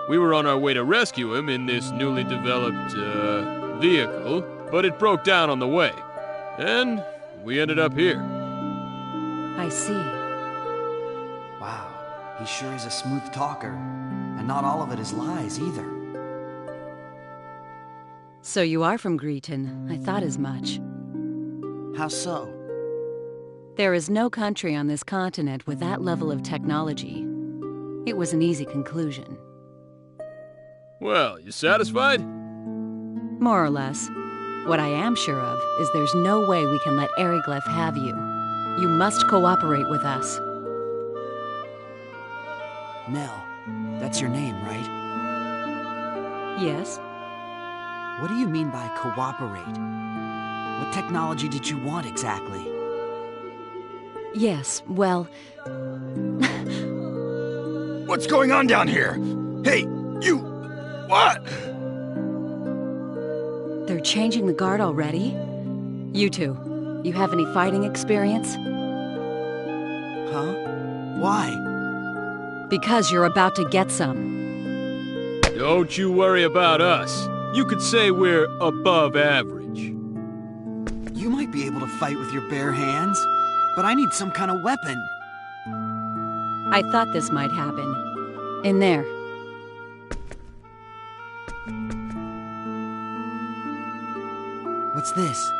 We were on our way to rescue him in this newly developed, vehicle, but it broke down on the way. And we ended up here. I see. Wow, he sure is a smooth talker. And not all of it is lies, either. So you are from Greeton. I thought as much. How so? There is no country on this continent with that level of technology. It was an easy conclusion. Well, you satisfied? More or less. What I am sure of is there's no way we can let Eriglyph have you. You must cooperate with us. Nell, that's your name, right? Yes? What do you mean by cooperate? What technology did you want exactly? Yes, well... What's going on down here? Hey, you... What? They're changing the guard already? You two, you have any fighting experience? Huh? Why? Because you're about to get some. Don't you worry about us. You could say we're above average. You might be able to fight with your bare hands, but I need some kind of weapon. I thought this might happen. In there. What's this?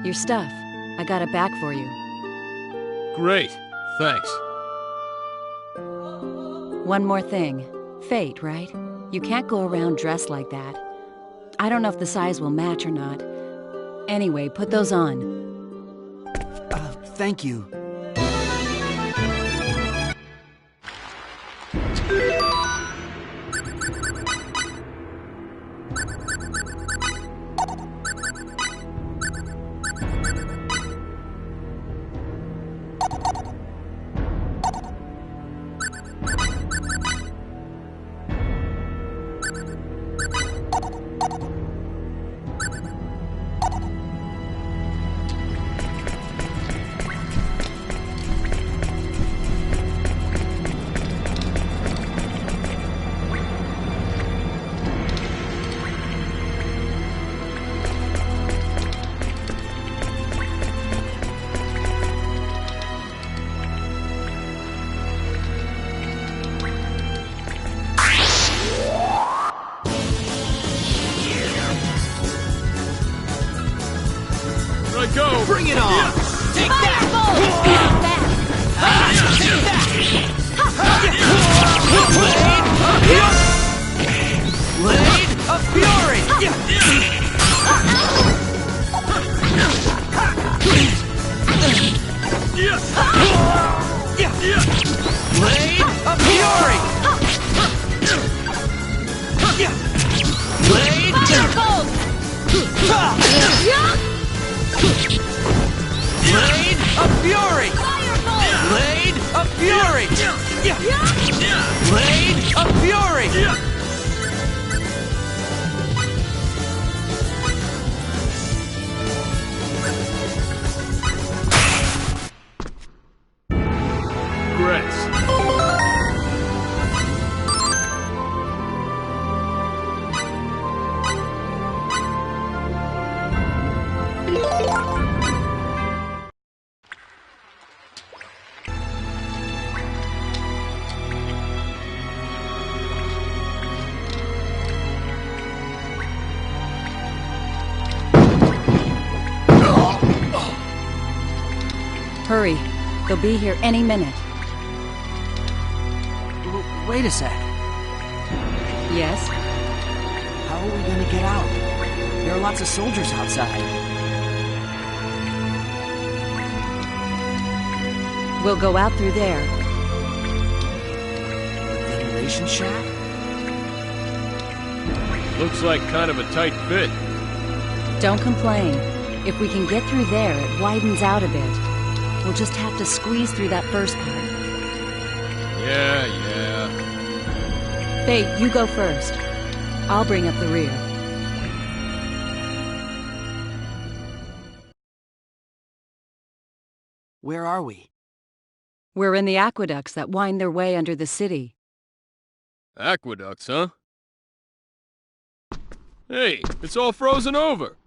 Your stuff. I got it back for you. Great, thanks. One more thing. Fate, right? You can't go around dressed like that. I don't know if the size will match or not. Anyway, put those on. Thank you. Go! Bring it on! Yeah. Take that! Blade of Fury! Blade of Fury! Blade Blade of Fury! Blade of Fury! Blade of Fury! Grass. Hurry. They'll be here any minute. Wait a sec. Yes? How are we gonna get out? There are lots of soldiers outside. We'll go out through there. The ventilation shaft? Looks like kind of a tight fit. Don't complain. If we can get through there, it widens out a bit. We'll just have to squeeze through that first part. Yeah. Fate, you go first. I'll bring up the rear. Where are we? We're in the aqueducts that wind their way under the city. Aqueducts, huh? Hey, it's all frozen over.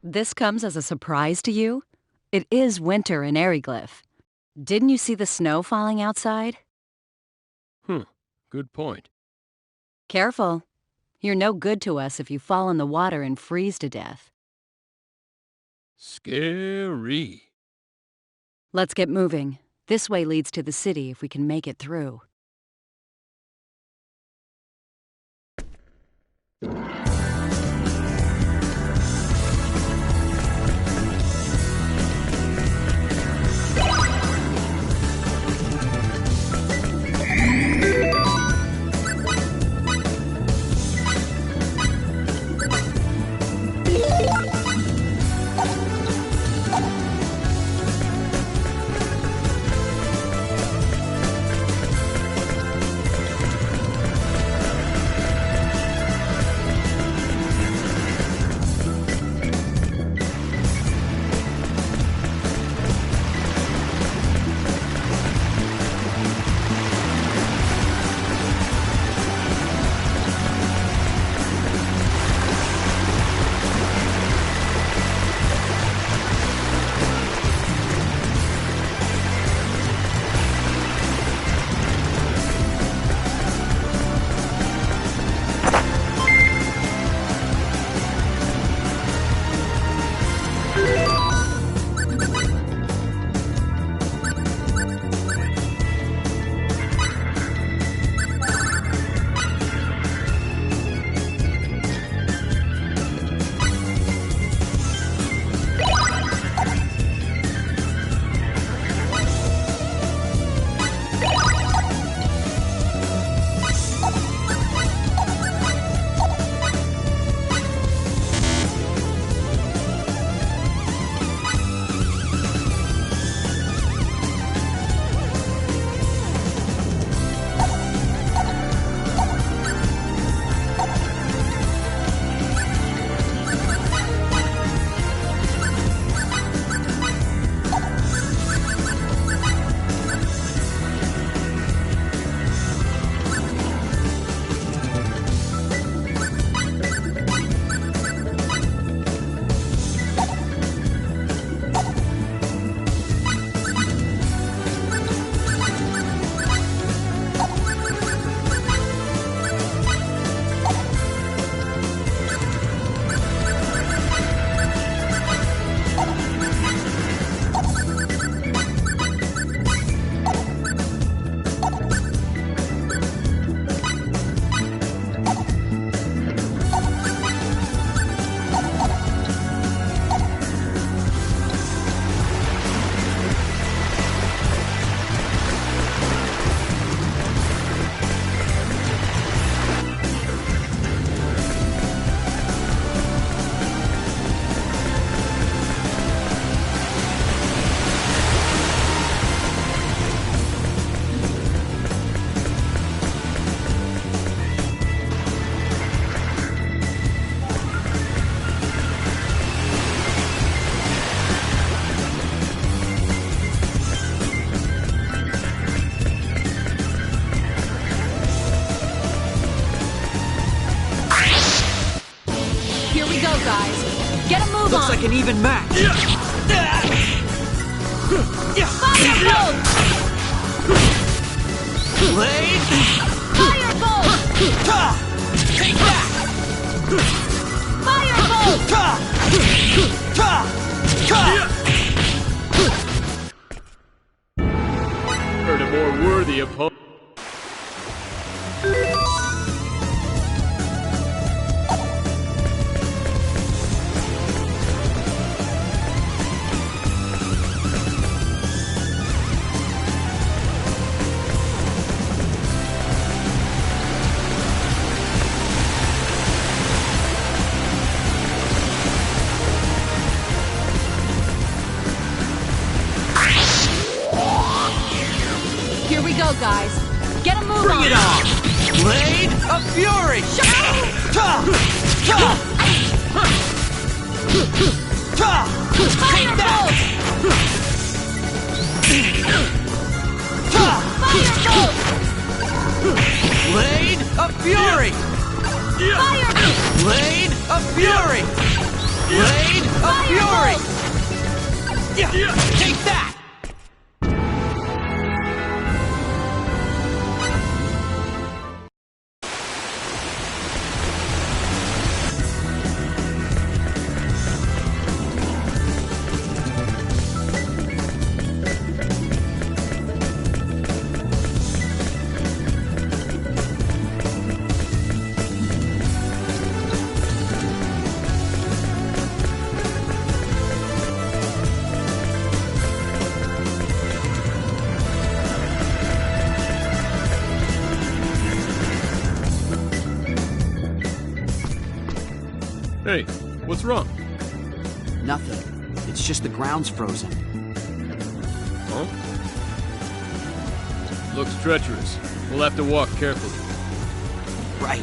This comes as a surprise to you? It is winter in Eriglyph. Didn't you see the snow falling outside? Good point. Careful. You're no good to us if you fall in the water and freeze to death. Scary. Let's get moving. This way leads to the city if we can make it through. even match! Firebolt! Blade! Firebolt! Take that! Firebolt! Heard a more worthy opponent. Here we go, guys. Get a move Bring on. it on! Blade of Fury! Take that! Blade of Fury! Blade of Fury! Blade of Fury! Take that! Hey, what's wrong? Nothing. It's just the ground's frozen. Huh? Looks treacherous. We'll have to walk carefully. Right.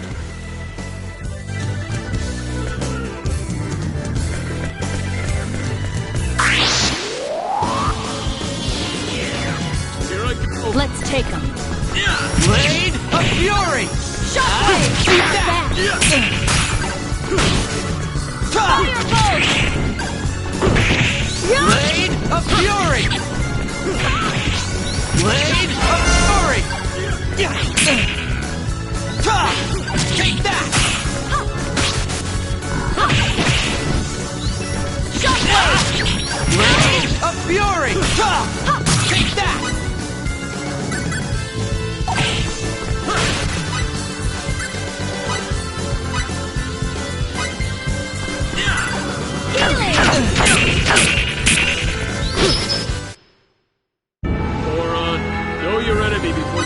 Here I go. Let's take them. Blade of Fury! Shockwave! Take that! Blade of Fury! Blade of Fury! Take that! Blade of Fury! Take that! Moron, know your enemy before...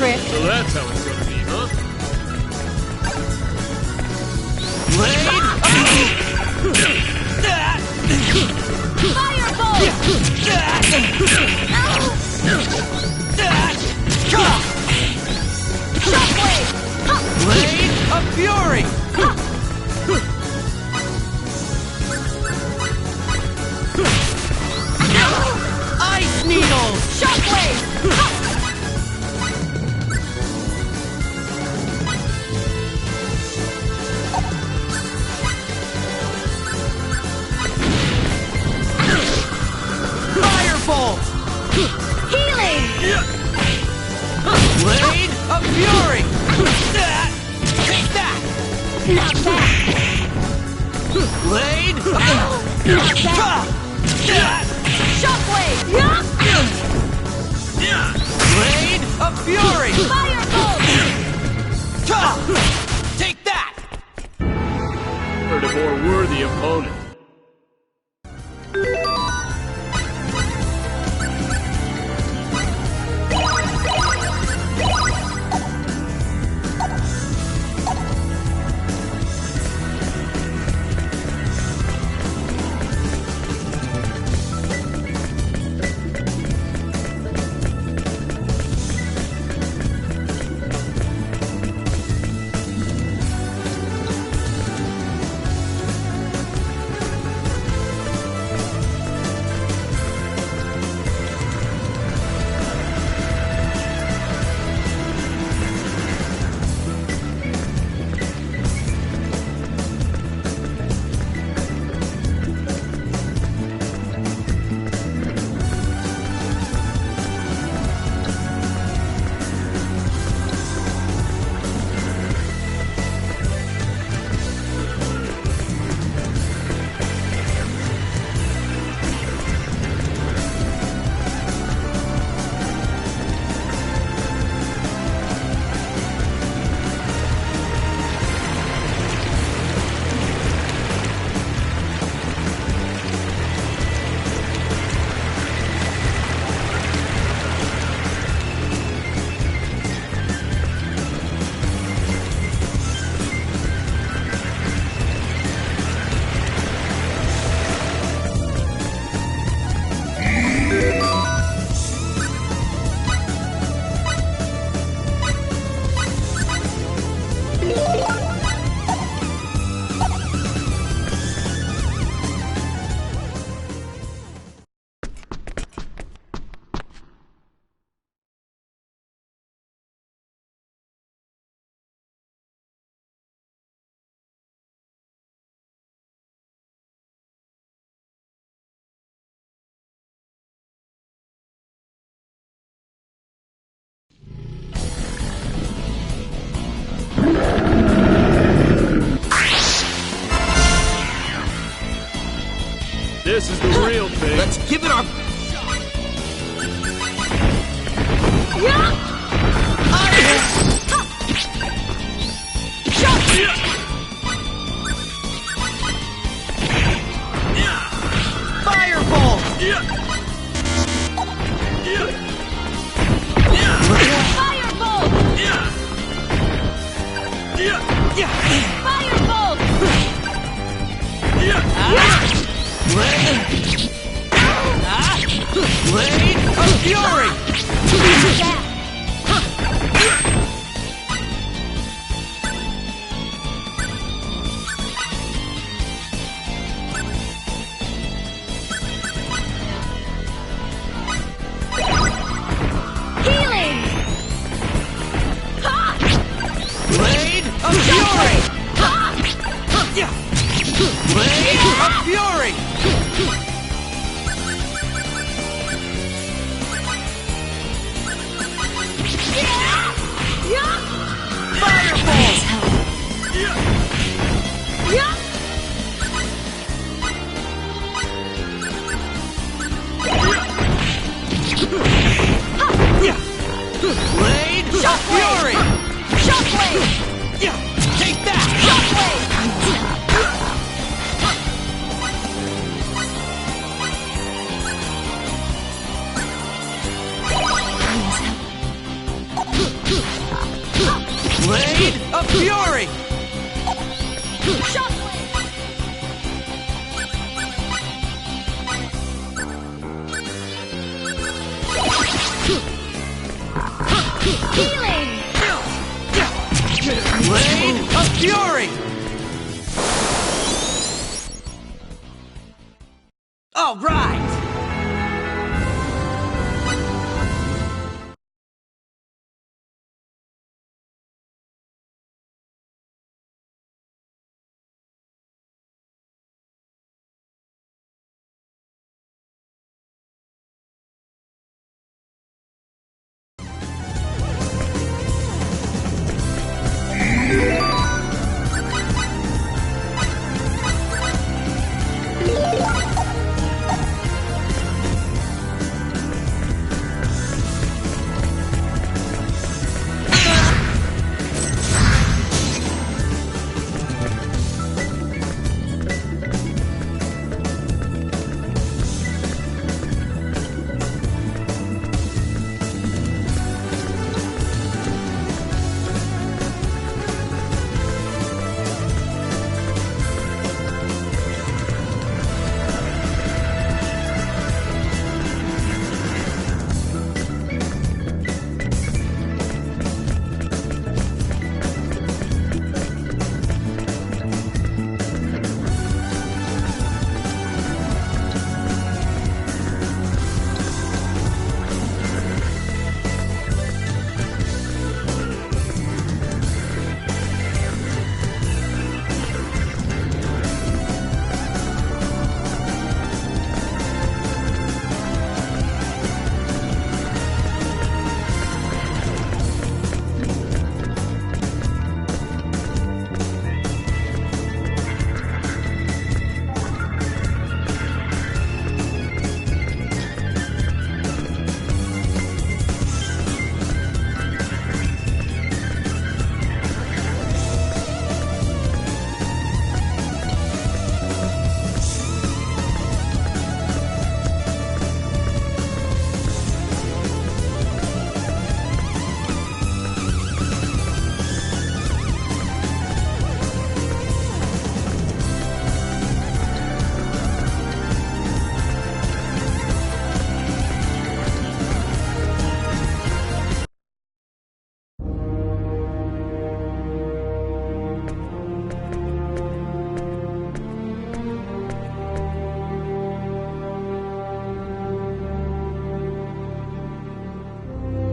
So that's how it's gonna be, huh? Blade Blade of Fury! Ice Needle! Shockwave! Firebolt! Healing! Blade of Fury! Take that! Not bad! Blade of Not bad! Shockwave! Blade of Fury! Firebolt! Take that! Heard a more worthy opponent. This is the real thing. Let's give it our... Fireball! Firebolt! Blade of Fury! Healing! Blade of Fury! Blade of Fury! Blade of Fury! Shockwave! Take that! Blade of Fury! Healing! Blade of Fury! All right!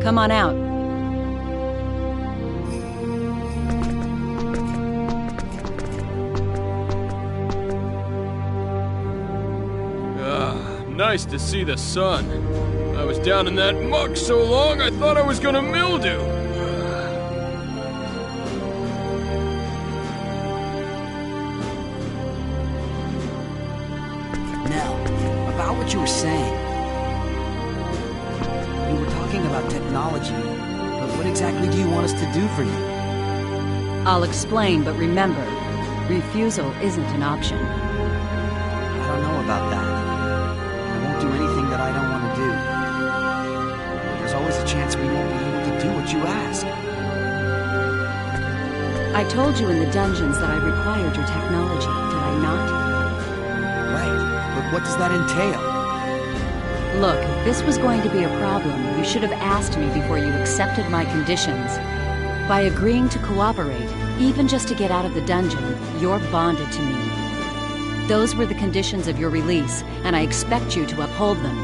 Come on out. Nice to see the sun. I was down in that muck so long I thought I was gonna mildew. Nell, about what you were saying. You were talking about technology, but what exactly do you want us to do for you? I'll explain, but remember, refusal isn't an option. I don't know about that. Do anything that I don't want to do. There's always a chance we won't be able to do what you ask. I told you in the dungeons that I required your technology, did I not? Right, but what does that entail? Look, if this was going to be a problem, you should have asked me before you accepted my conditions. By agreeing to cooperate, even just to get out of the dungeon, you're bonded to me. Those were the conditions of your release, and I expect you to uphold them.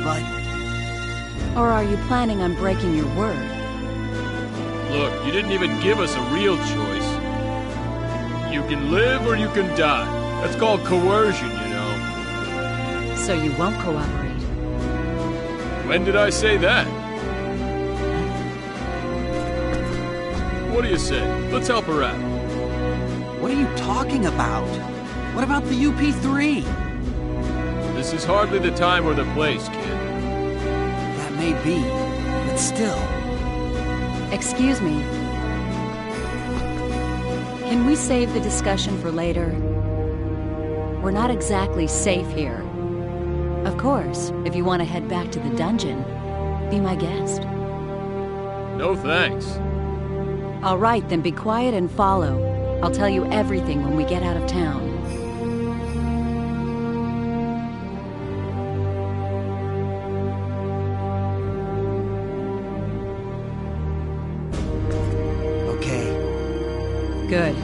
But... Or are you planning on breaking your word? Look, you didn't even give us a real choice. You can live or you can die. That's called coercion, you know. So you won't cooperate? When did I say that? What do you say? Let's help her out. What are you talking about? What about the UP3? This is hardly the time or the place, kid. That may be, but still. Excuse me. Can we save the discussion for later? We're not exactly safe here. Of course, if you want to head back to the dungeon, be my guest. No thanks. All right, then be quiet and follow. I'll tell you everything when we get out of town. Okay. Good.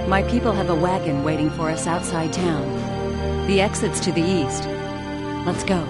My people have a wagon waiting for us outside town. The exit's to the east. Let's go.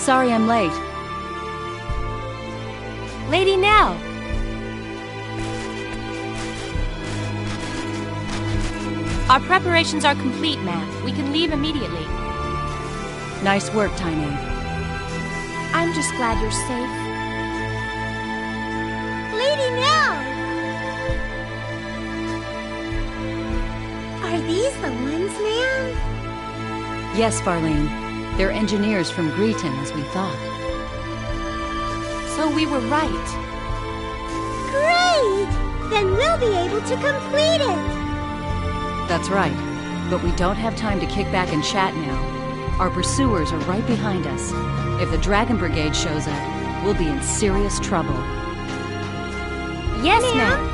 Sorry I'm late. Lady Nell! Our preparations are complete, ma'am. We can leave immediately. Nice work, Tiny. I'm just glad you're safe. Lady Nell! Are these the ones, ma'am? Yes, Farlene. They're engineers from Greeton, as we thought. So we were right. Great! Then we'll be able to complete it! That's right. But we don't have time to kick back and chat now. Our pursuers are right behind us. If the Dragon Brigade shows up, we'll be in serious trouble. Yes, ma'am.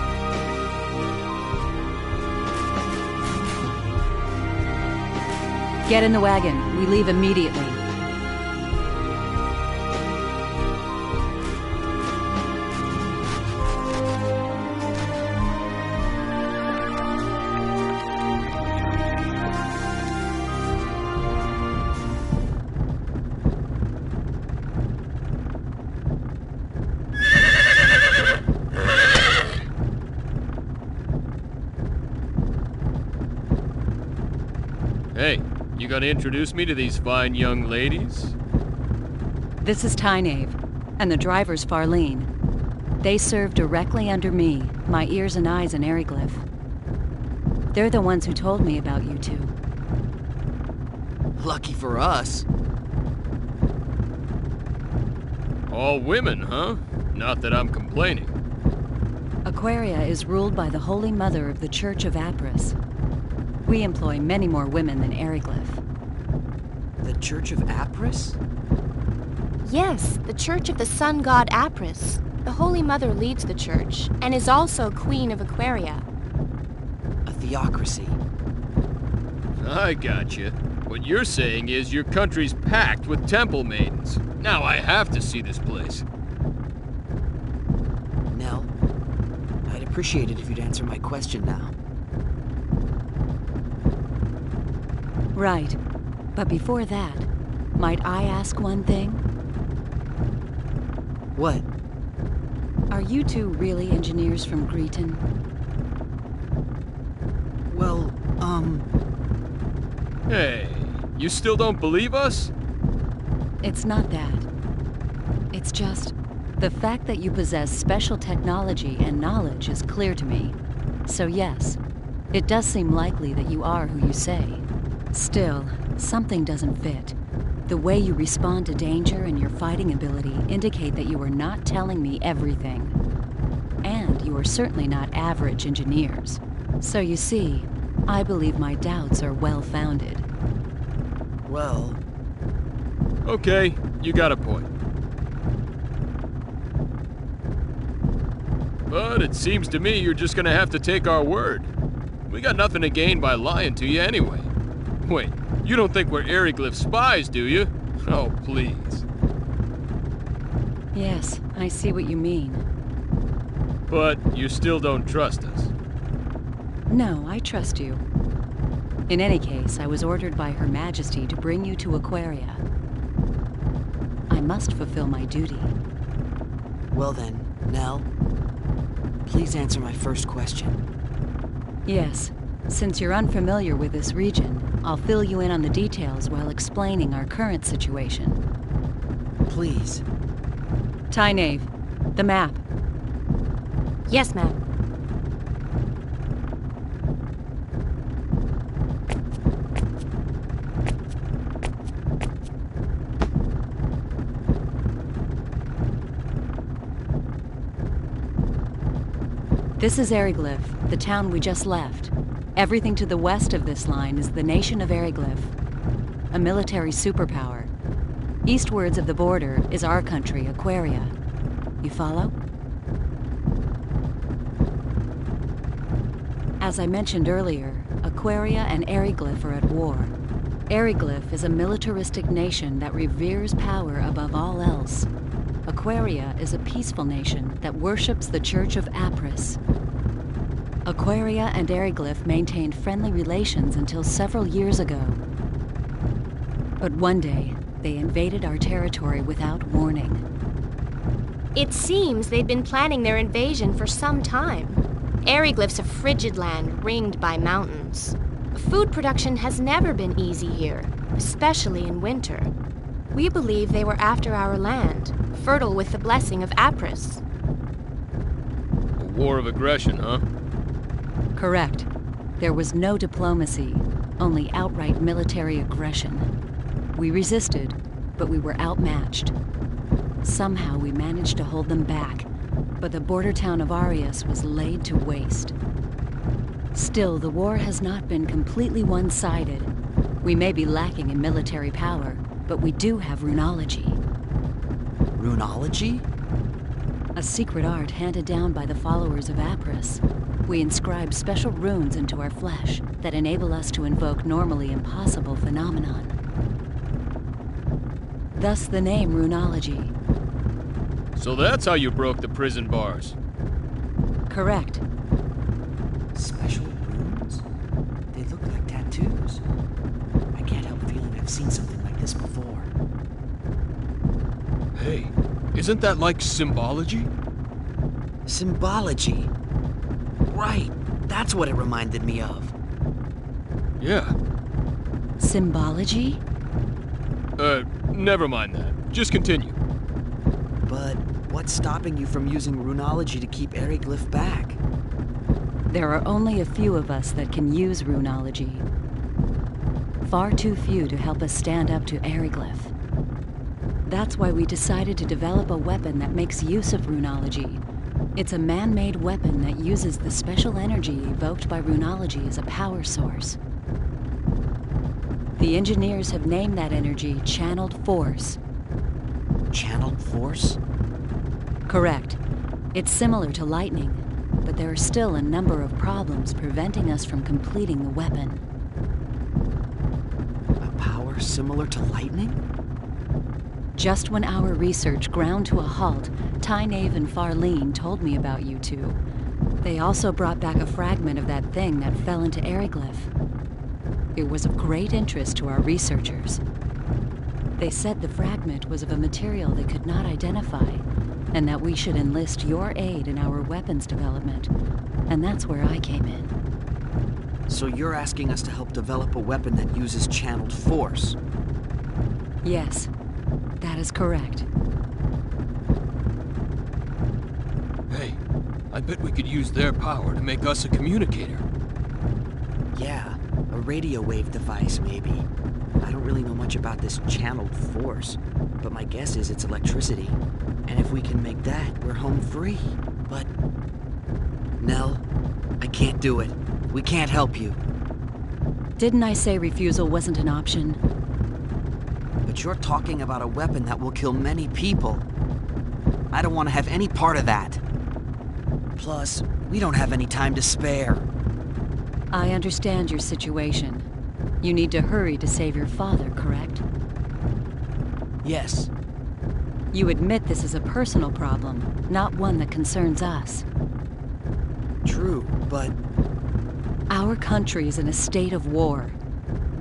Get in the wagon. We leave immediately. Hey, you gonna introduce me to these fine young ladies? This is Tynave, and the driver's Farlene. They serve directly under me, my ears and eyes in Eriglyph. They're the ones who told me about you two. Lucky for us. All women, huh? Not that I'm complaining. Aquaria is ruled by the Holy Mother of the Church of Apris. We employ many more women than Eriglyph. The Church of Apris? Yes, the Church of the Sun God Apris. The Holy Mother leads the church, and is also Queen of Aquaria. A theocracy. I gotcha. What you're saying is your country's packed with temple maidens. Now I have to see this place. Nell, I'd appreciate it if you'd answer my question now. Right. But before that, might I ask one thing? What? Are you two really engineers from Greeton? Well, Hey, you still don't believe us? It's not that. It's just, the fact that you possess special technology and knowledge is clear to me. So yes, it does seem likely that you are who you say. Still, something doesn't fit. The way you respond to danger and your fighting ability indicate that you are not telling me everything. And you are certainly not average engineers. So you see, I believe my doubts are well-founded. Well... Okay, you got a point. But it seems to me you're just gonna have to take our word. We got nothing to gain by lying to you anyway. Wait, you don't think we're Eriglyph spies, do you? Oh, please. Yes, I see what you mean. But you still don't trust us. No, I trust you. In any case, I was ordered by Her Majesty to bring you to Aquaria. I must fulfill my duty. Well then, Nell, please answer my first question. Yes. Since you're unfamiliar with this region, I'll fill you in on the details while explaining our current situation. Please. Tynave, the map. Yes, ma'am. This is Eriglyph, the town we just left. Everything to the west of this line is the nation of Eriglyph, a military superpower. Eastwards of the border is our country, Aquaria. You follow? As I mentioned earlier, Aquaria and Eriglyph are at war. Eriglyph is a militaristic nation that reveres power above all else. Aquaria is a peaceful nation that worships the Church of Apris. Aquaria and Eriglyph maintained friendly relations until several years ago. But one day, They invaded our territory without warning. It seems they've been planning their invasion for some time. Eriglyph's a frigid land ringed by mountains. Food production has never been easy here, especially in winter. We believe they were after our land, fertile with the blessing of Apris. A war of aggression, huh? Correct. There was no diplomacy, only outright military aggression. We resisted, but we were outmatched. Somehow we managed to hold them back, but the border town of Arius was laid to waste. Still, the war has not been completely one-sided. We may be lacking in military power, but we do have runology. Runology? A secret art handed down by the followers of Apris. We inscribe special runes into our flesh that enable us to invoke normally impossible phenomenon. Thus the name runology. So that's how you broke the prison bars. Correct. Special runes? They look like tattoos. I can't help feeling I've seen something like this before. Hey, isn't that like symbology? Symbology? Right, that's what it reminded me of. Yeah. Symbology? Never mind that. Just continue. But what's stopping you from using runology to keep Eriglyph back? There are only a few of us that can use runology. Far too few to help us stand up to Eriglyph. That's why we decided to develop a weapon that makes use of runology. It's a man-made weapon that uses the special energy evoked by runology as a power source. The engineers have named that energy Channeled Force. Channeled Force? Correct. It's similar to lightning, but there are still a number of problems preventing us from completing the weapon. A power similar to lightning? Just when our research ground to a halt, Tynaeve and Farlene told me about you two. They also brought back a fragment of that thing that fell into Eriglyph. It was of great interest to our researchers. They said the fragment was of a material they could not identify, and that we should enlist your aid in our weapons development. And that's where I came in. So you're asking us to help develop a weapon that uses channeled force? Yes, that is correct. Hey, I bet we could use their power to make us a communicator. Yeah, a radio wave device, maybe. I don't really know much about this channeled force, but my guess is it's electricity. And if we can make that, we're home free. But... Nell, I can't do it. We can't help you. Didn't I say refusal wasn't an option? But you're talking about a weapon that will kill many people. I don't want to have any part of that. Plus, we don't have any time to spare. I understand your situation. You need to hurry to save your father, correct? Yes. You admit this is a personal problem, not one that concerns us. True, but... Our country is in a state of war.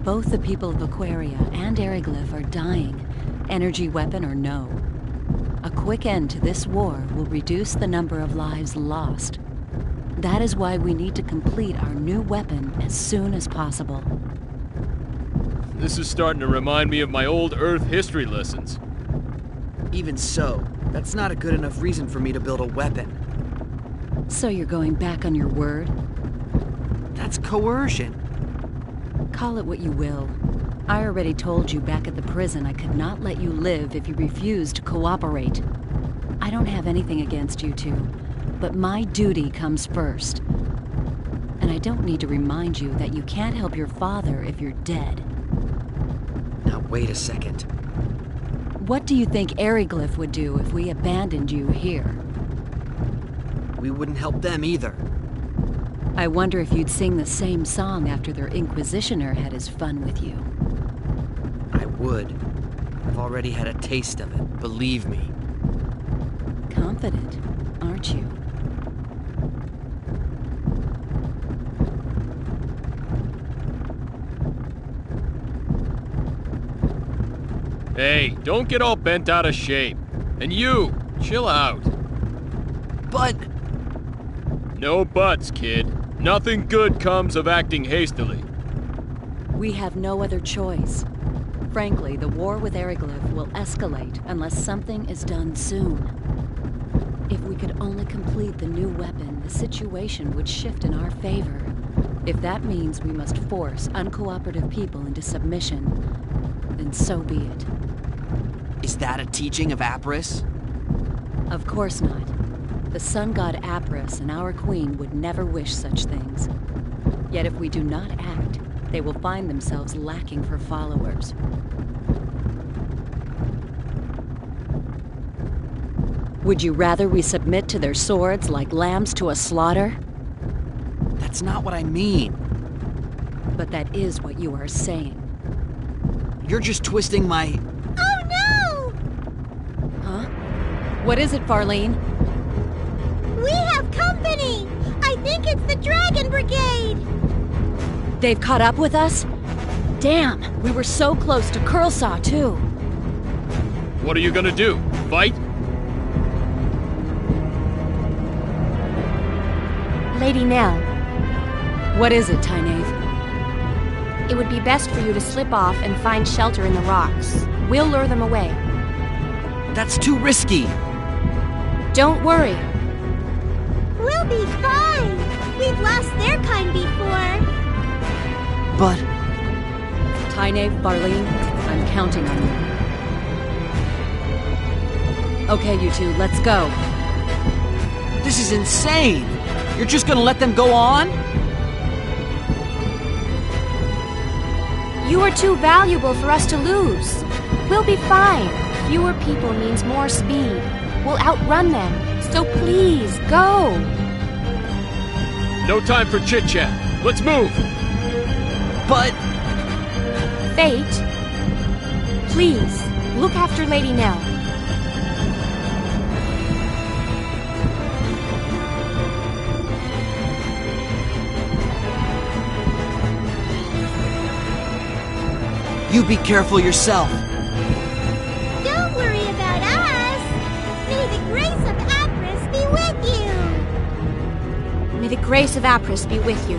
Both the people of Aquaria and Eriglyph are dying, energy weapon or no. A quick end to this war will reduce the number of lives lost. That is why we need to complete our new weapon as soon as possible. This is starting to remind me of my old Earth history lessons. Even so, that's not a good enough reason for me to build a weapon. So you're going back on your word? That's coercion. Call it what you will. I already told you back at the prison I could not let you live if you refused to cooperate. I don't have anything against you two, but my duty comes first. And I don't need to remind you that you can't help your father if you're dead. Now wait a second. What do you think Eriglyph would do if we abandoned you here? We wouldn't help them either. I wonder if you'd sing the same song after their Inquisitioner had his fun with you. I would. I've already had a taste of it, believe me. Confident, aren't you? Hey, don't get all bent out of shape. And you, chill out. But... No buts, kid. Nothing good comes of acting hastily. We have no other choice. Frankly, the war with Eriglyph will escalate unless something is done soon. If we could only complete the new weapon, the situation would shift in our favor. If that means we must force uncooperative people into submission, then so be it. Is that a teaching of Apris? Of course not. The sun god Apris and our queen would never wish such things. Yet if we do not act, they will find themselves lacking for followers. Would you rather we submit to their swords like lambs to a slaughter? That's not what I mean. But that is what you are saying. You're just twisting my... Oh no! Huh? What is it, Farlene? We have company! I think it's the Dragon Brigade! They've caught up with us? Damn, we were so close to Curlsaw, too. What are you gonna do? Fight? Lady Nell. What is it, Tynaeve? It would be best for you to slip off and find shelter in the rocks. We'll lure them away. That's too risky. Don't worry. We'll be fine. We've lost their kind before. But... Tynaeve, Farlene, I'm counting on you. Okay, you two, let's go. This is insane! You're just gonna let them go on? You are too valuable for us to lose. We'll be fine. Fewer people means more speed. We'll outrun them. So please, go! No time for chit-chat. Let's move! But... Fate, please, look after Lady Nell. You be careful yourself. Don't worry about us. May the grace of Apris be with you. May the grace of Apris be with you.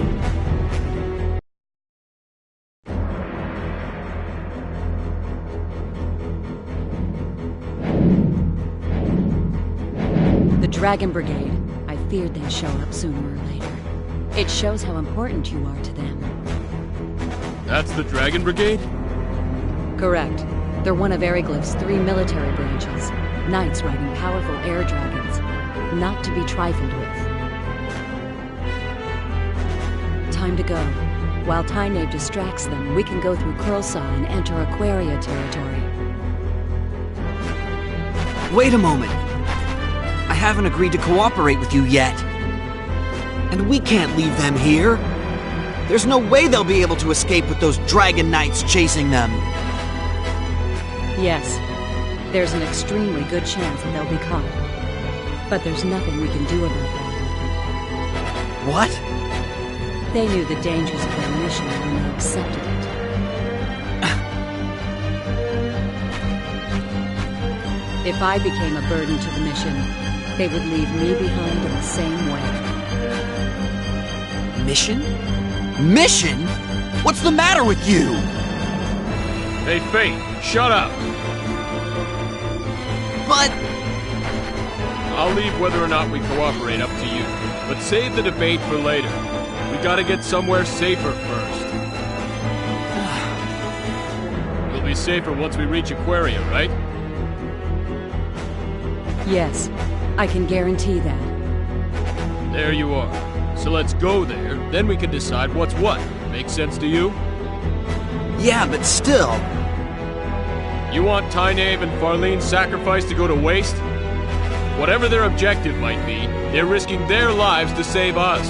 The Dragon Brigade. I feared they'd show up sooner or later. It shows how important you are to them. That's the Dragon Brigade? Correct. They're one of Eriglyph's 3 military branches. Knights riding powerful air dragons. Not to be trifled with. Time to go. While Tynaeve distracts them, we can go through Curlsaw and enter Aquaria territory. Wait a moment. I haven't agreed to cooperate with you yet. And we can't leave them here. There's no way they'll be able to escape with those Dragon Knights chasing them. Yes, there's an extremely good chance that they'll be caught. But there's nothing we can do about that. What? They knew the dangers of their mission when they accepted it. If I became a burden to the mission, they would leave me behind in the same way. Mission? Mission? What's the matter with you? Hey, Fate, shut up! But... I'll leave whether or not we cooperate up to you. But save the debate for later. We gotta get somewhere safer first. We'll be safer once we reach Aquaria, right? Yes, I can guarantee that. There you are. So let's go there, then we can decide what's what. Make sense to you? Yeah, but still... You want Tynaeve and Farlene's sacrifice to go to waste? Whatever their objective might be, they're risking their lives to save us.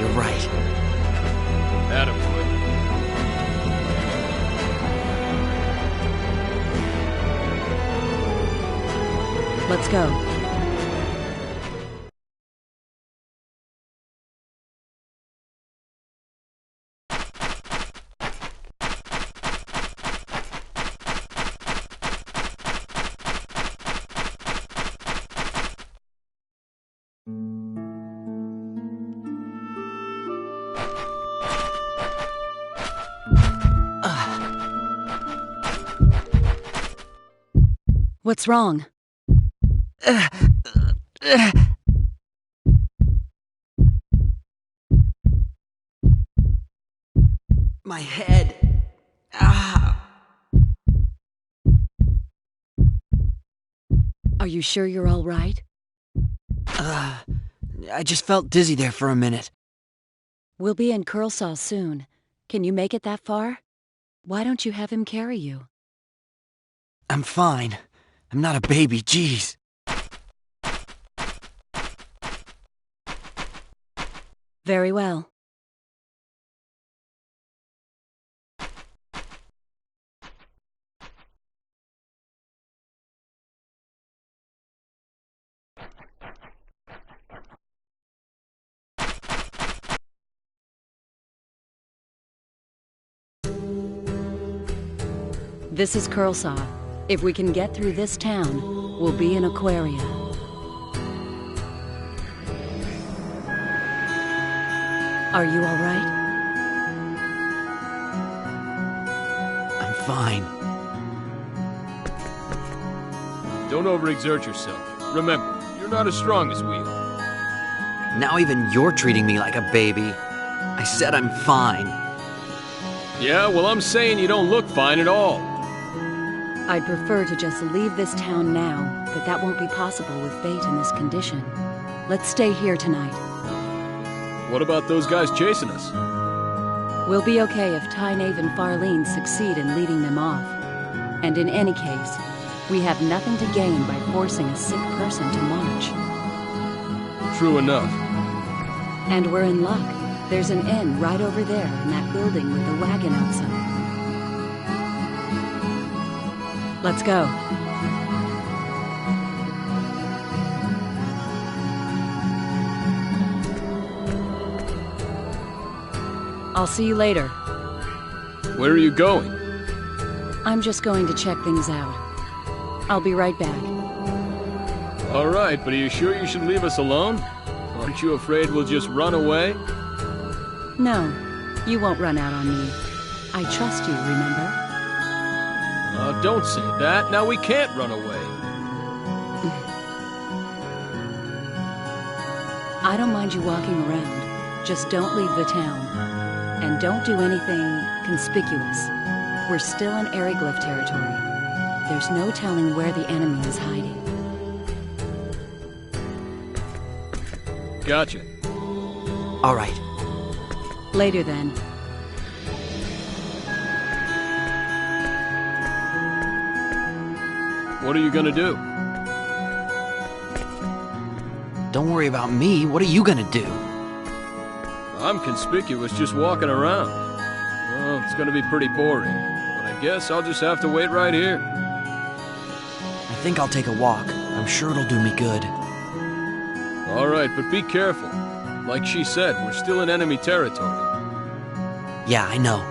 You're right. Attaboy. Let's go. What's wrong? My head. Ah. Are you sure you're all right? I just felt dizzy there for a minute. We'll be in Curlsaw soon. Can you make it that far? Why don't you have him carry you? I'm fine. I'm not a baby, jeez. Very well. This is Curlsaw. If we can get through this town, we'll be in Aquaria. Are you all right? I'm fine. Don't overexert yourself. Remember, you're not as strong as we are. Now even you're treating me like a baby. I said I'm fine. Yeah, well, I'm saying you don't look fine at all. I'd prefer to just leave this town now, but that won't be possible with Fate in this condition. Let's stay here tonight. What about those guys chasing us? We'll be okay if Tynaeve and Farlene succeed in leading them off. And in any case, we have nothing to gain by forcing a sick person to march. True enough. And we're in luck. There's an inn right over there in that building with the wagon outside. Let's go. I'll see you later. Where are you going? I'm just going to check things out. I'll be right back. All right, but are you sure you should leave us alone? Aren't you afraid we'll just run away? No, you won't run out on me. I trust you, remember? Don't say that. Now we can't run away. I don't mind you walking around. Just don't leave the town. And don't do anything conspicuous. We're still in Eriglyph territory. There's no telling where the enemy is hiding. Gotcha. All right. Later then. What are you gonna do? Don't worry about me. What are you gonna do? I'm conspicuous just walking around. Well, it's gonna be pretty boring, but I guess I'll just have to wait right here. I think I'll take a walk. I'm sure it'll do me good. All right, but be careful. Like she said, we're still in enemy territory. Yeah, I know.